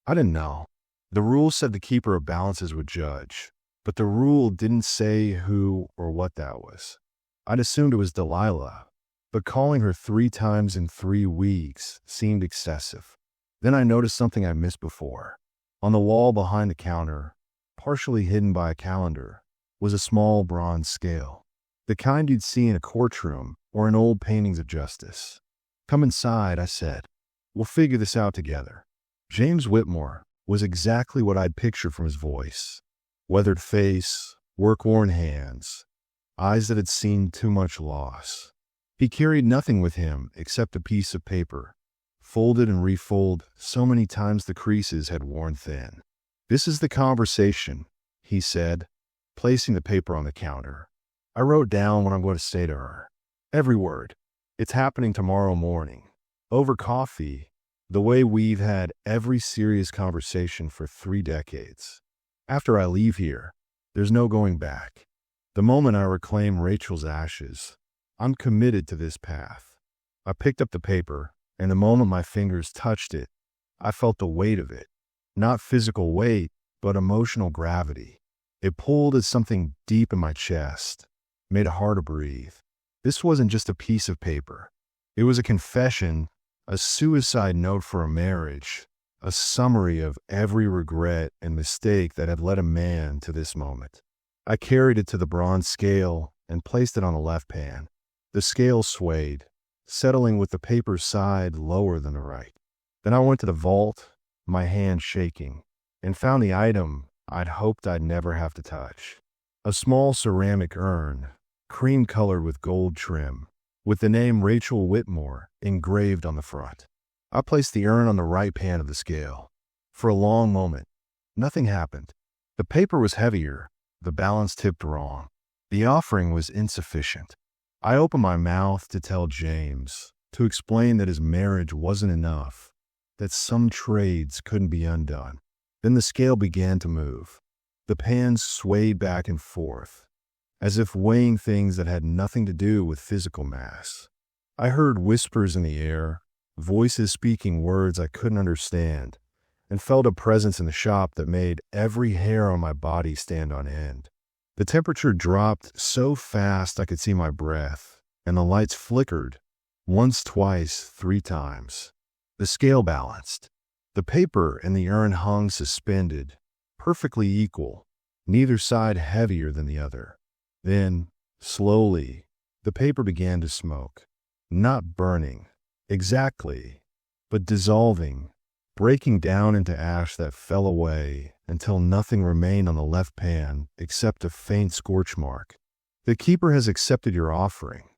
S1: I didn't know. The rule said the keeper of balances would judge, but the rule didn't say who or what that was. I'd assumed it was Delilah, but calling her 3 times in 3 weeks seemed excessive. Then I noticed something I missed before. On the wall behind the counter, partially hidden by a calendar, was a small bronze scale, the kind you'd see in a courtroom or in old paintings of justice. "Come inside," I said. "We'll figure this out together." James Whitmore was exactly what I'd pictured from his voice. Weathered face, work-worn hands, eyes that had seen too much loss. He carried nothing with him except a piece of paper, folded and refolded so many times the creases had worn thin. "This is the conversation," he said, placing the paper on the counter. I wrote down what I'm going to say to her. Every word. It's happening tomorrow morning. Over coffee, the way we've had every serious conversation for 3 decades. After I leave here, there's no going back. The moment I reclaim Rachel's ashes, I'm committed to this path. I picked up the paper, and the moment my fingers touched it, I felt the weight of it. Not physical weight, but emotional gravity. It pulled at something deep in my chest, made it hard to breathe. This wasn't just a piece of paper. It was a confession, a suicide note for a marriage, a summary of every regret and mistake that had led a man to this moment. I carried it to the bronze scale and placed it on the left pan. The scale swayed, settling with the paper's side lower than the right. Then I went to the vault, my hand shaking, and found the item I'd hoped I'd never have to touch. A small ceramic urn, cream-colored with gold trim, with the name Rachel Whitmore engraved on the front. I placed the urn on the right pan of the scale. For a long moment, nothing happened. The paper was heavier, the balance tipped wrong. The offering was insufficient. I opened my mouth to tell James, to explain that his marriage wasn't enough, that some trades couldn't be undone. Then the scale began to move. The pan swayed back and forth, as if weighing things that had nothing to do with physical mass. I heard whispers in the air, voices speaking words I couldn't understand, and felt a presence in the shop that made every hair on my body stand on end. The temperature dropped so fast I could see my breath, and the lights flickered, once, twice, 3 times. The scale balanced. The paper and the urn hung suspended, perfectly equal, neither side heavier than the other. Then, slowly, the paper began to smoke. Not burning, exactly, but dissolving, breaking down into ash that fell away until nothing remained on the left pan except a faint scorch mark. "The keeper has accepted your offering,"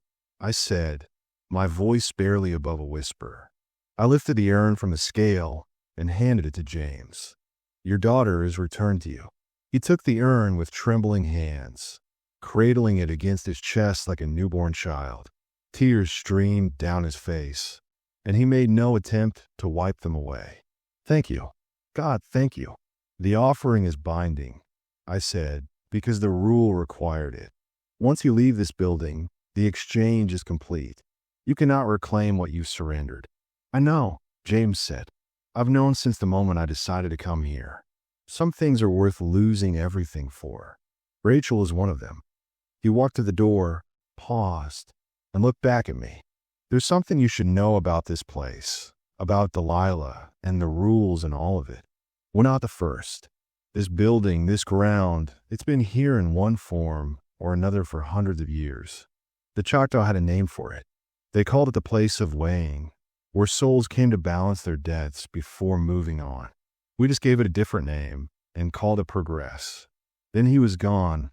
S1: I said, my voice barely above a whisper. I lifted the urn from the scale and handed it to James. "Your daughter is returned to you." He took the urn with trembling hands, cradling it against his chest like a newborn child. Tears streamed down his face, and he made no attempt to wipe them away. "Thank you. God, thank you." "The offering is binding," I said, because the rule required it. "Once you leave this building, the exchange is complete. You cannot reclaim what you surrendered." "I know," James said. "I've known since the moment I decided to come here. Some things are worth losing everything for. Rachel is one of them." He walked to the door, paused, and looked back at me. "There's something you should know about this place, about Delilah, and the rules and all of it. We're not the first. This building, this ground, it's been here in one form or another for hundreds of years. The Choctaw had a name for it. They called it the place of weighing, where souls came to balance their debts before moving on. We just gave it a different name and called it Progress." Then he was gone,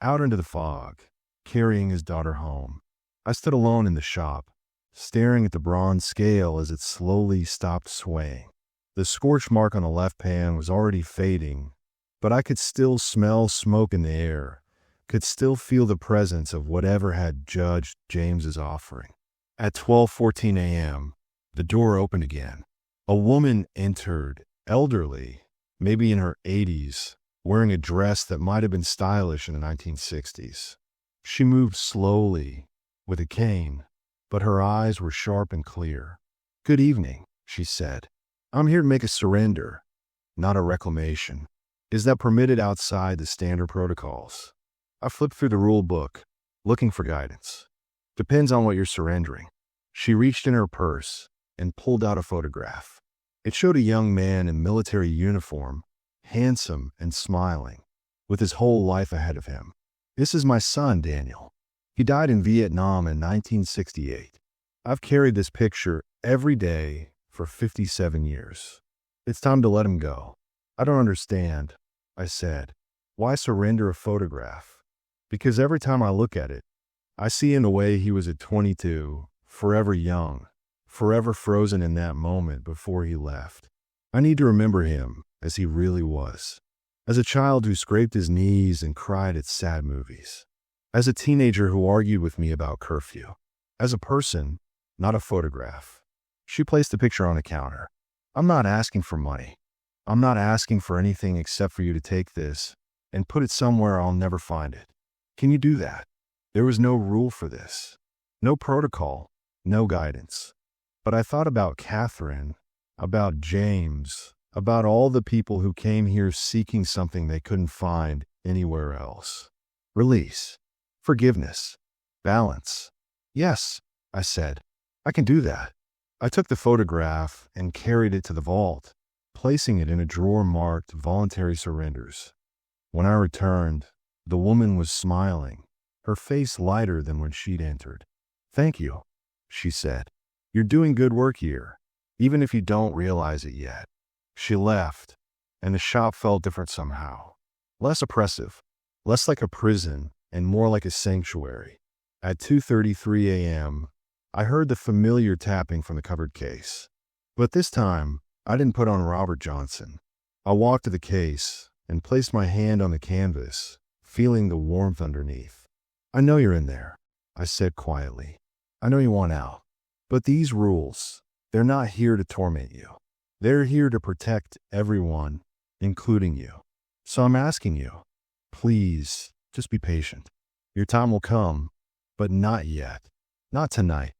S1: out into the fog, carrying his daughter home. I stood alone in the shop, staring at the bronze scale as it slowly stopped swaying. The scorch mark on the left pan was already fading, but I could still smell smoke in the air, could still feel the presence of whatever had judged James's offering. At 12:14 a.m., the door opened again. A woman entered, elderly, maybe in her 80s, wearing a dress that might have been stylish in the 1960s. She moved slowly, with a cane, but her eyes were sharp and clear. "Good evening," she said. "I'm here to make a surrender, not a reclamation. Is that permitted outside the standard protocols?" I flipped through the rule book, looking for guidance. "Depends on what you're surrendering." She reached in her purse and pulled out a photograph. It showed a young man in military uniform, handsome and smiling, with his whole life ahead of him. "This is my son, Daniel. He died in Vietnam in 1968. I've carried this picture every day for 57 years. It's time to let him go. I don't understand, I said. Why surrender a photograph? Because every time I look at it, I see in the way he was at 22, forever young, forever frozen in that moment before he left. I need to remember him as he really was. As a child who scraped his knees and cried at sad movies. As a teenager who argued with me about curfew. As a person, not a photograph. She placed the picture on the counter. I'm not asking for money. I'm not asking for anything except for you to take this and put it somewhere I'll never find it. Can you do that? There was no rule for this. No protocol. No guidance. But I thought about Catherine, about James, about all the people who came here seeking something they couldn't find anywhere else. Release. Forgiveness. Balance. Yes, I said. I can do that. I took the photograph and carried it to the vault, placing it in a drawer marked Voluntary Surrenders. When I returned, the woman was smiling, her face lighter than when she'd entered. Thank you, she said. You're doing good work here, even if you don't realize it yet. She left, and the shop felt different somehow. Less oppressive, less like a prison, and more like a sanctuary. At 2:33 a.m., I heard the familiar tapping from the cupboard case. But this time, I didn't put on Robert Johnson. I walked to the case and placed my hand on the canvas, feeling the warmth underneath. I know you're in there, I said quietly. I know you want out. But these rules, they're not here to torment you. They're here to protect everyone, including you. So I'm asking you, please, just be patient. Your time will come, but not yet. Not tonight.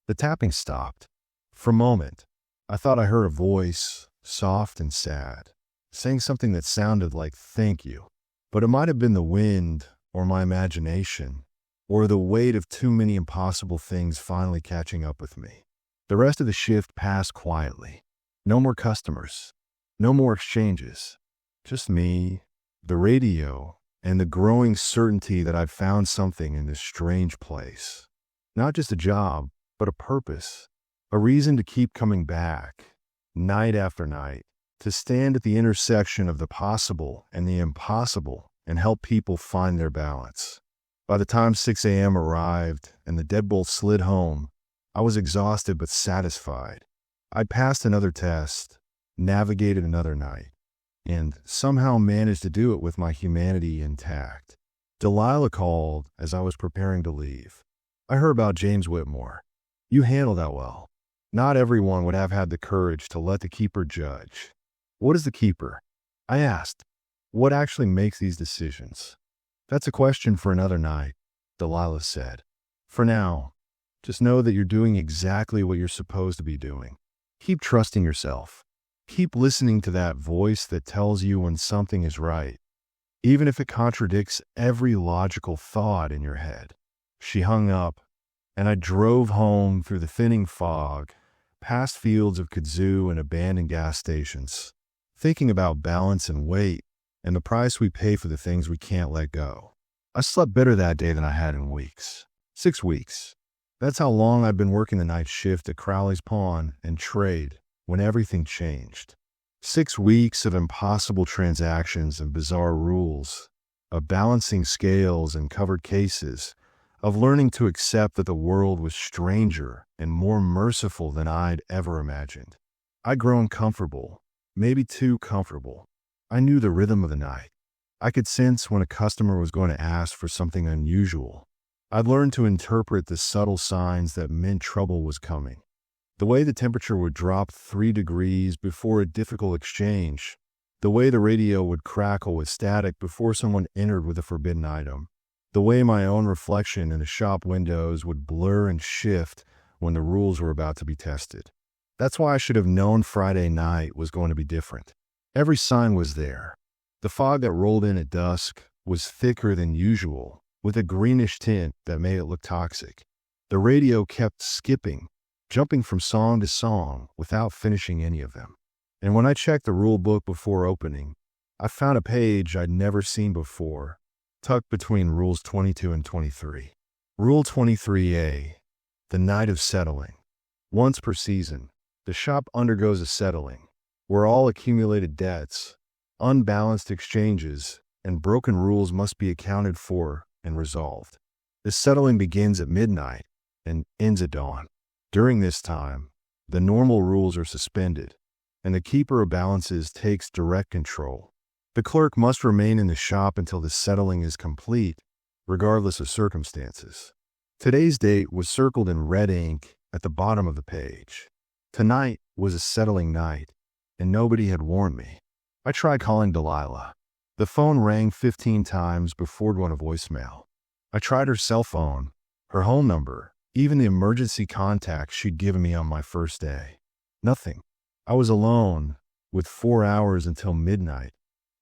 S1: The tapping stopped. For a moment, I thought I heard a voice, soft and sad, saying something that sounded like thank you. But it might have been the wind, or my imagination, or the weight of too many impossible things finally catching up with me. The rest of the shift passed quietly. No more customers. No more exchanges. Just me, the radio, and the growing certainty that I'd found something in this strange place. Not just a job, but a purpose. A reason to keep coming back, night after night, to stand at the intersection of the possible and the impossible and help people find their balance. By the time 6 a.m. arrived and the deadbolt slid home, I was exhausted but satisfied. I'd passed another test, navigated another night, and somehow managed to do it with my humanity intact. Delilah called as I was preparing to leave. I heard about James Whitmore. You handled that well. Not everyone would have had the courage to let the keeper judge. What is the keeper? I asked. What actually makes these decisions? That's a question for another night, Delilah said. For now, just know that you're doing exactly what you're supposed to be doing. Keep trusting yourself. Keep listening to that voice that tells you when something is right, even if it contradicts every logical thought in your head. She hung up, and I drove home through the thinning fog, past fields of kudzu and abandoned gas stations, thinking about balance and weight and the price we pay for the things we can't let go. I slept better that day than I had in weeks. 6 weeks. That's how long I'd been working the night shift at Crowley's Pawn and Trade when everything changed. 6 weeks of impossible transactions and bizarre rules, of balancing scales and covered cases, of learning to accept that the world was stranger and more merciful than I'd ever imagined. I'd grown comfortable, maybe too comfortable. I knew the rhythm of the night. I could sense when a customer was going to ask for something unusual. I'd learned to interpret the subtle signs that meant trouble was coming. The way the temperature would drop 3 degrees before a difficult exchange. The way the radio would crackle with static before someone entered with a forbidden item. The way my own reflection in the shop windows would blur and shift when the rules were about to be tested. That's why I should have known Friday night was going to be different. Every sign was there. The fog that rolled in at dusk was thicker than usual, with a greenish tint that made it look toxic. The radio kept skipping, jumping from song to song without finishing any of them. And when I checked the rule book before opening, I found a page I'd never seen before, tucked between Rules 22 and 23. Rule 23A, the night of settling. Once per season, the shop undergoes a settling, where all accumulated debts, unbalanced exchanges, and broken rules must be accounted for and resolved. This settling begins at midnight and ends at dawn. During this time, the normal rules are suspended, and the keeper of balances takes direct control. The clerk must remain in the shop until the settling is complete, regardless of circumstances. Today's date was circled in red ink at the bottom of the page. Tonight was a settling night, and nobody had warned me. I tried calling Delilah. The phone rang 15 times before going to voicemail. I tried her cell phone, her home number, even the emergency contact she'd given me on my first day. Nothing. I was alone, with 4 hours until midnight,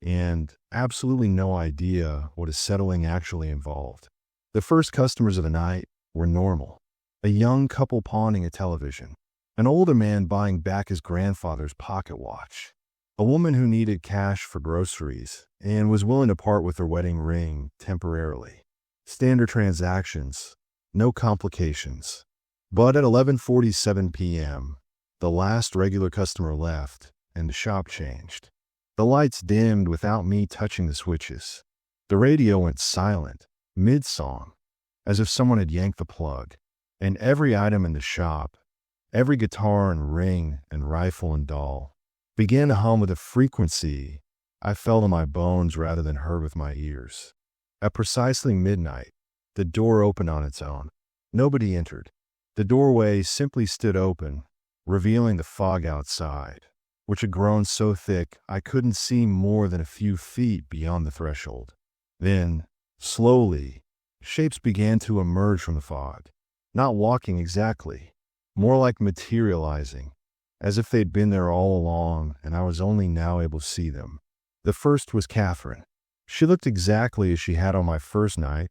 S1: and absolutely no idea what a settling actually involved. The first customers of the night were normal. A young couple pawning a television, an older man buying back his grandfather's pocket watch, a woman who needed cash for groceries and was willing to part with her wedding ring temporarily. Standard transactions, no complications. But at 11:47 p.m., the last regular customer left and the shop changed. The lights dimmed without me touching the switches. The radio went silent, mid-song, as if someone had yanked the plug. And every item in the shop, every guitar and ring and rifle and doll, began to hum with a frequency I felt in my bones rather than heard with my ears. At precisely midnight, the door opened on its own. Nobody entered. The doorway simply stood open, revealing the fog outside, which had grown so thick I couldn't see more than a few feet beyond the threshold. Then, slowly, shapes began to emerge from the fog. Not walking exactly, more like materializing, as if they'd been there all along and I was only now able to see them. The first was Catherine. She looked exactly as she had on my first night,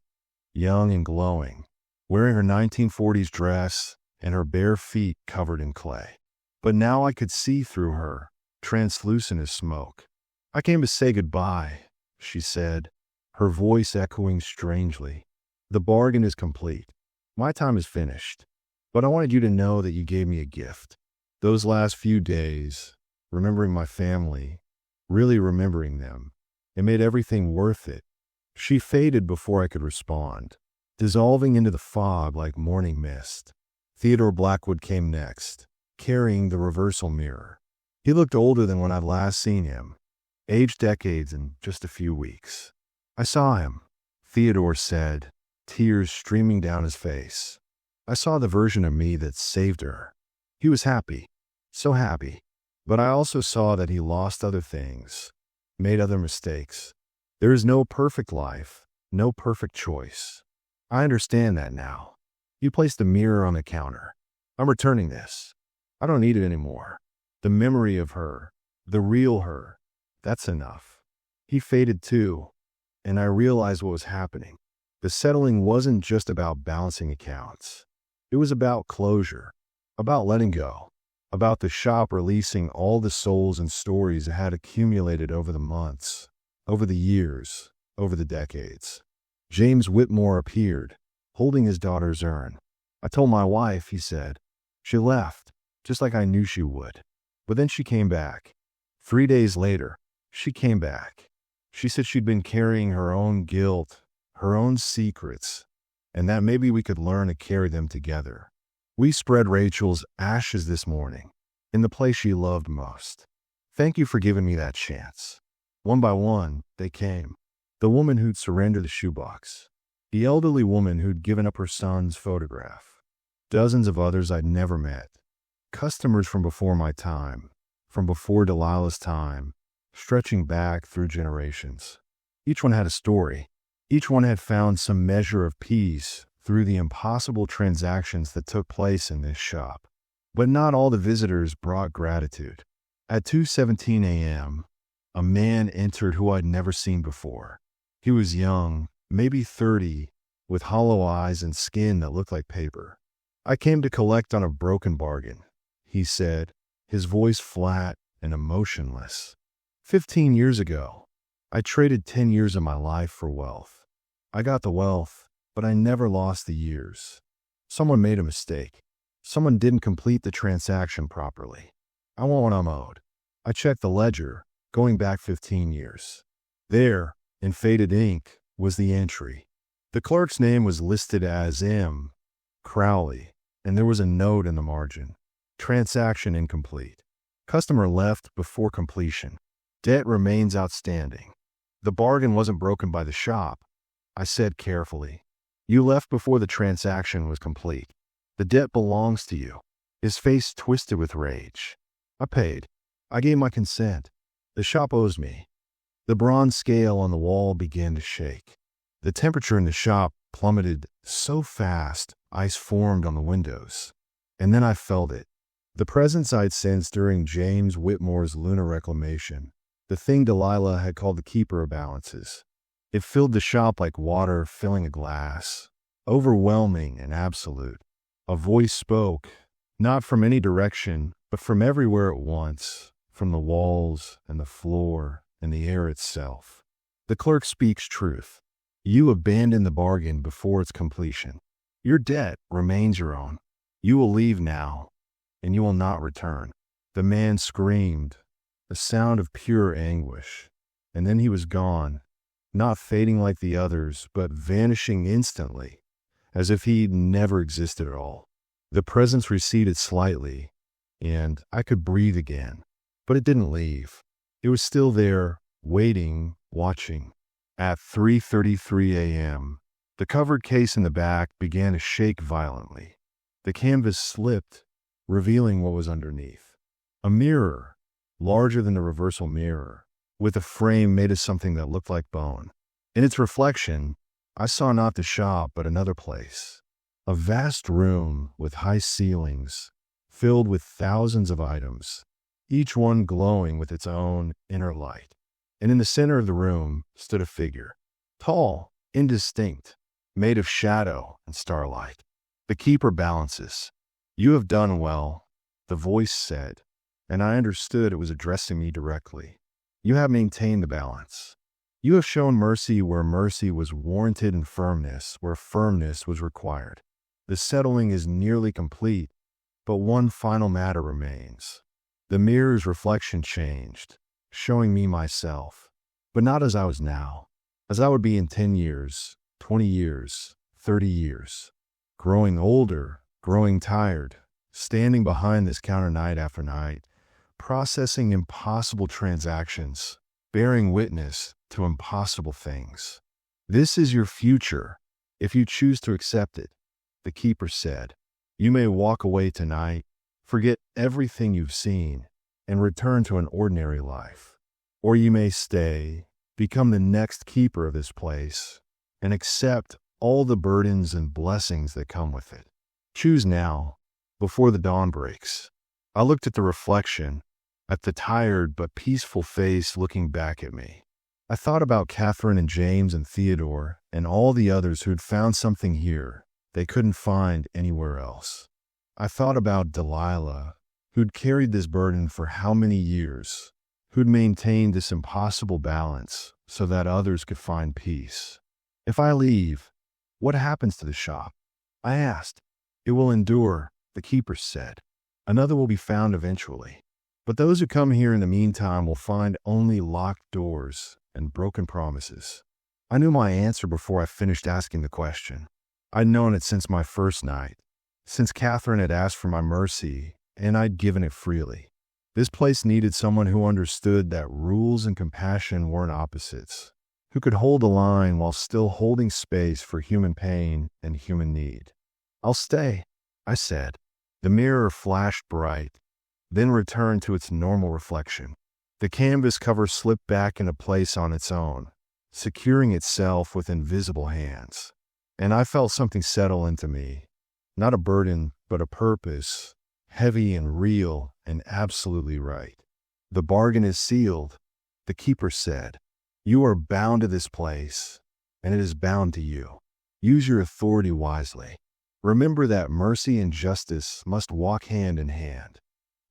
S1: young and glowing, wearing her 1940s dress and her bare feet covered in clay. But now I could see through her, translucent as smoke. "I came to say goodbye," she said, her voice echoing strangely. "The bargain is complete. My time is finished, but I wanted you to know that you gave me a gift." Those last few days, remembering my family, really remembering them, it made everything worth it. She faded before I could respond, dissolving into the fog like morning mist. Theodore Blackwood came next, carrying the reversal mirror. He looked older than when I'd last seen him, aged decades in just a few weeks. "I saw him," Theodore said, tears streaming down his face. "I saw the version of me that saved her. He was happy, so happy. But I also saw that he lost other things, made other mistakes. There is no perfect life, no perfect choice. I understand that now. You placed the mirror on the counter. I'm returning this. I don't need it anymore. The memory of her, the real her, that's enough." He faded too, and I realized what was happening. The settling wasn't just about balancing accounts. It was about closure, about letting go, about the shop releasing all the souls and stories it had accumulated over the months, over the years, over the decades. James Whitmore appeared, holding his daughter's urn. "I told my wife," he said. "She left, just like I knew she would. But then she came back. 3 days later, she came back. She said she'd been carrying her own guilt, her own secrets, and that maybe we could learn to carry them together. We spread Rachel's ashes this morning, in the place she loved most. Thank you for giving me that chance." One by one, they came. The woman who'd surrendered the shoebox. The elderly woman who'd given up her son's photograph. Dozens of others I'd never met. Customers from before my time, from before Delilah's time, stretching back through generations. Each one had a story. Each one had found some measure of peace through the impossible transactions that took place in this shop. But not all the visitors brought gratitude. At 2:17 a.m., a man entered who I'd never seen before. He was young, maybe 30, with hollow eyes and skin that looked like paper. "I came to collect on a broken bargain," he said, his voice flat and emotionless. 15 years ago, I traded 10 years of my life for wealth. I got the wealth, but I never lost the years. Someone made a mistake. Someone didn't complete the transaction properly. I want what I'm owed. I checked the ledger, going back 15 years. There, in faded ink, was the entry. The clerk's name was listed as M. Crowley, and there was a note in the margin. Transaction incomplete. Customer left before completion. Debt remains outstanding. The bargain wasn't broken by the shop. I said carefully. You left before the transaction was complete. The debt belongs to you. His face twisted with rage. I paid. I gave my consent. The shop owes me. The bronze scale on the wall began to shake. The temperature in the shop plummeted so fast, ice formed on the windows. And then I felt it. The presence I'd sensed during James Whitmore's lunar reclamation. The thing Delilah had called the keeper of balances. It filled the shop like water filling a glass. Overwhelming and absolute. A voice spoke, not from any direction, but from everywhere at once, from the walls and the floor and the air itself. The clerk speaks truth. You abandoned the bargain before its completion. Your debt remains your own. You will leave now, and you will not return. The man screamed, a sound of pure anguish, and then he was gone, not fading like the others, but vanishing instantly, as if he'd never existed at all. The presence receded slightly, and I could breathe again, but it didn't leave. It was still there, waiting, watching. At 3:33 a.m., the covered case in the back began to shake violently. The canvas slipped, revealing what was underneath. A mirror, larger than the reversal mirror, with a frame made of something that looked like bone. In its reflection, I saw not the shop, but another place. A vast room with high ceilings, filled with thousands of items, each one glowing with its own inner light. And in the center of the room stood a figure, tall, indistinct, made of shadow and starlight. The keeper balances. You have done well, the voice said, and I understood it was addressing me directly. You have maintained the balance. You have shown mercy where mercy was warranted and firmness where firmness was required. The settling is nearly complete, but one final matter remains. The mirror's reflection changed, showing me myself, but not as I was now, as I would be in 10 years, 20 years, 30 years. Growing older, growing tired, standing behind this counter night after night, processing impossible transactions, bearing witness to impossible things. This is your future, if you choose to accept it, the keeper said. You may walk away tonight, forget everything you've seen, and return to an ordinary life. Or you may stay, become the next keeper of this place, and accept all the burdens and blessings that come with it. Choose now, before the dawn breaks. I looked at the reflection, at the tired but peaceful face looking back at me. I thought about Catherine and James and Theodore and all the others who'd found something here they couldn't find anywhere else. I thought about Delilah, who'd carried this burden for how many years, who'd maintained this impossible balance so that others could find peace. If I leave, what happens to the shop? I asked. It will endure, the keeper said. Another will be found eventually. But those who come here in the meantime will find only locked doors and broken promises. I knew my answer before I finished asking the question. I'd known it since my first night, since Catherine had asked for my mercy, and I'd given it freely. This place needed someone who understood that rules and compassion weren't opposites, who could hold a line while still holding space for human pain and human need. I'll stay, I said. The mirror flashed bright, then returned to its normal reflection. The canvas cover slipped back into place on its own, securing itself with invisible hands. And I felt something settle into me, not a burden, but a purpose, heavy and real and absolutely right. The bargain is sealed, the keeper said. You are bound to this place, and it is bound to you. Use your authority wisely. Remember that mercy and justice must walk hand in hand,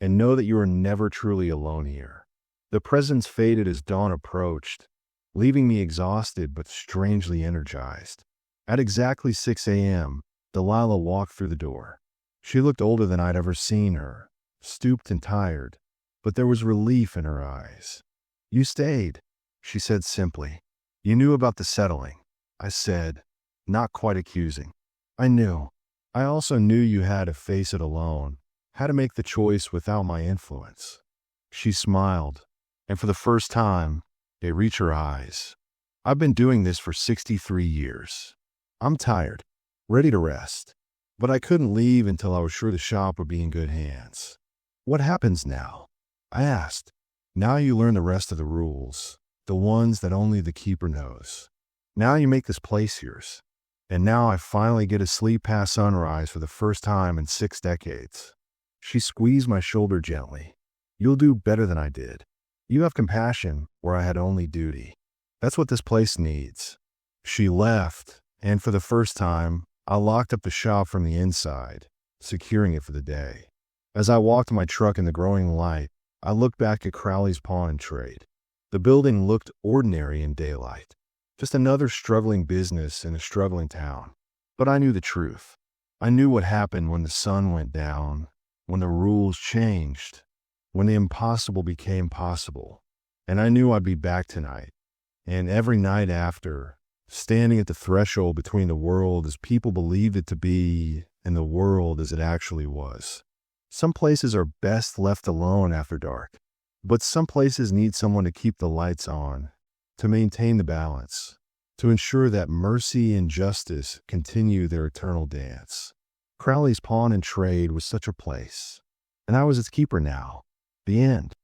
S1: and know that you are never truly alone here. The presence faded as dawn approached, leaving me exhausted but strangely energized. At exactly 6 a.m., Delilah walked through the door. She looked older than I'd ever seen her, stooped and tired, but there was relief in her eyes. "You stayed," she said simply. "You knew about the settling," I said, not quite accusing. "I knew. I also knew you had to face it alone, had to make the choice without my influence." She smiled, and for the first time, they reached her eyes. "I've been doing this for 63 years. I'm tired, ready to rest. But I couldn't leave until I was sure the shop would be in good hands." "What happens now?" I asked. "Now you learn the rest of the rules, the ones that only the keeper knows. Now you make this place yours. And now I finally get to sleep past sunrise for the first time in 6 decades." She squeezed my shoulder gently. "You'll do better than I did. You have compassion where I had only duty. That's what this place needs." She left, and for the first time, I locked up the shop from the inside, securing it for the day. As I walked to my truck in the growing light, I looked back at Crowley's Pawn and Trade. The building looked ordinary in daylight, just another struggling business in a struggling town. But I knew the truth. I knew what happened when the sun went down, when the rules changed, when the impossible became possible. And I knew I'd be back tonight, and every night after, standing at the threshold between the world as people believed it to be and the world as it actually was. Some places are best left alone after dark, but some places need someone to keep the lights on, to maintain the balance, to ensure that mercy and justice continue their eternal dance. Crowley's Pawn and Trade was such a place, and I was its keeper now. The end.